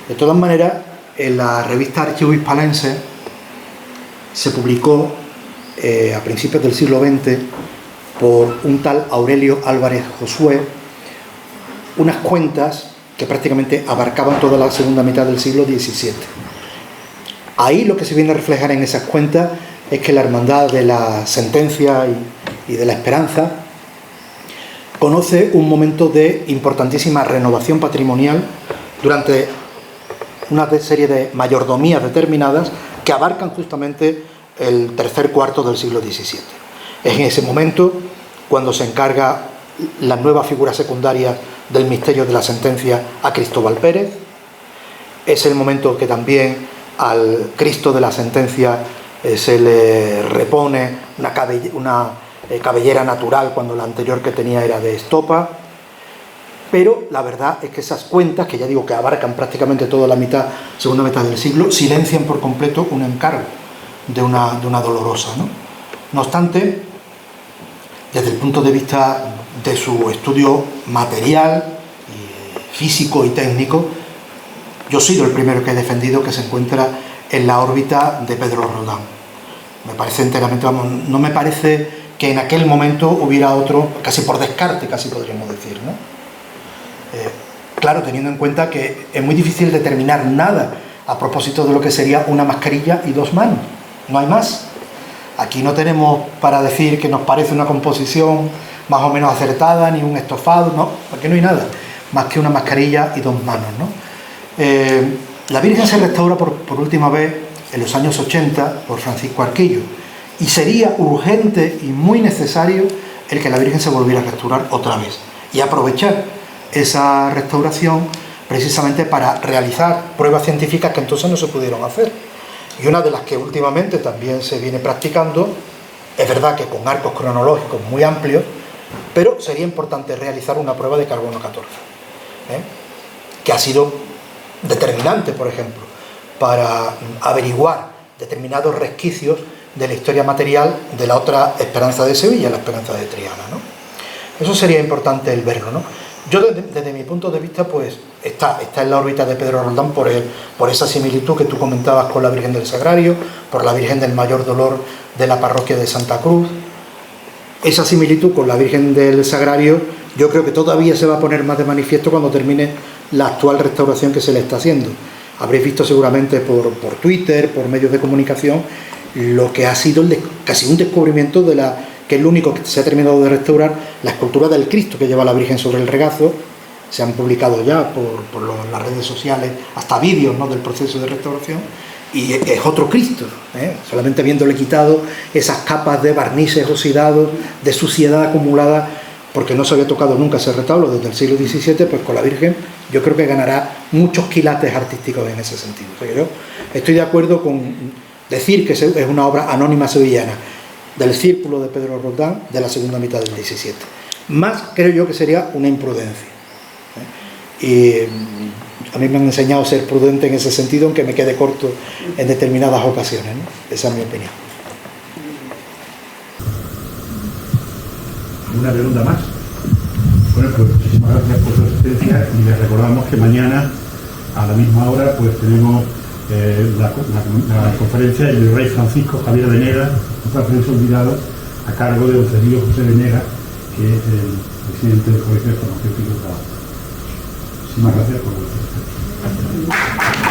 Speaker 2: De todas maneras, en la revista Archivo Hispalense se publicó a principios del siglo XX por un tal Aurelio Álvarez Josué unas cuentas que prácticamente abarcaban toda la segunda mitad del siglo XVII. Ahí lo que se viene a reflejar en esas cuentas es que la Hermandad de la Sentencia y de la Esperanza conoce un momento de importantísima renovación patrimonial durante una serie de mayordomías determinadas que abarcan justamente el tercer cuarto del siglo XVII. Es en ese momento cuando se encarga la nueva figura secundaria del misterio de la sentencia a Cristóbal Pérez. Es el momento que también al Cristo de la sentencia se le repone una cabellera natural cuando la anterior que tenía era de estopa. Pero la verdad es que esas cuentas, que ya digo que abarcan prácticamente toda la segunda mitad del siglo, silencian por completo un encargo de una dolorosa, ¿no? No obstante, desde el punto de vista de su estudio material, físico y técnico, yo he sido el primero que he defendido que se encuentra en la órbita de Pedro Roldán. Me parece enteramente, no me parece que en aquel momento hubiera otro, casi por descarte, casi podríamos decir, ¿no? Claro, teniendo en cuenta que es muy difícil determinar nada a propósito de lo que sería una mascarilla y dos manos. No hay más. Aquí no tenemos para decir que nos parece una composición más o menos acertada, ni un estofado, no, porque no hay nada más que una mascarilla y dos manos, ¿no? La Virgen se restaura por última vez en los años 80 por Francisco Arquillo, y sería urgente y muy necesario el que la Virgen se volviera a restaurar otra vez y aprovechar esa restauración precisamente para realizar pruebas científicas que entonces no se pudieron hacer. Y una de las que últimamente también se viene practicando, es verdad que con arcos cronológicos muy amplios, pero sería importante realizar una prueba de carbono 14, que ha sido determinante, por ejemplo, para averiguar determinados resquicios de la historia material de la otra Esperanza de Sevilla, la Esperanza de Triana, ¿no? Eso sería importante el verlo, ¿no? Yo desde mi punto de vista, pues está en la órbita de Pedro Roldán por esa similitud que tú comentabas con la Virgen del Sagrario, por la Virgen del Mayor Dolor de la parroquia de Santa Cruz. Esa similitud con la Virgen del Sagrario yo creo que todavía se va a poner más de manifiesto cuando termine la actual restauración que se le está haciendo. Habréis visto seguramente por Twitter, por medios de comunicación, lo que ha sido casi un descubrimiento que es lo único que se ha terminado de restaurar, la escultura del Cristo que lleva la Virgen sobre el regazo. Se han publicado ya por las redes sociales hasta vídeos, ¿no?, del proceso de restauración, y es otro Cristo, solamente habiéndole quitado esas capas de barnices oxidados, de suciedad acumulada, porque no se había tocado nunca ese retablo desde el siglo XVII. Pues con la Virgen yo creo que ganará muchos quilates artísticos en ese sentido. O sea, yo estoy de acuerdo con decir que es una obra anónima sevillana del círculo de Pedro Roldán de la segunda mitad del XVII. Más creo yo que sería una imprudencia. Y a mí me han enseñado a ser prudente en ese sentido, aunque me quede corto en determinadas ocasiones, ¿no? Esa es mi opinión.
Speaker 1: ¿Alguna pregunta más? Bueno, pues muchísimas gracias por su asistencia, y les recordamos que mañana a la misma hora pues tenemos la conferencia del Virrey Francisco Javier Venegas, un francés olvidado, a cargo de don Sergio José Venegas, que es el presidente del Colegio Farmacéutico de Trabajo. Muchísimas gracias por su asistencia.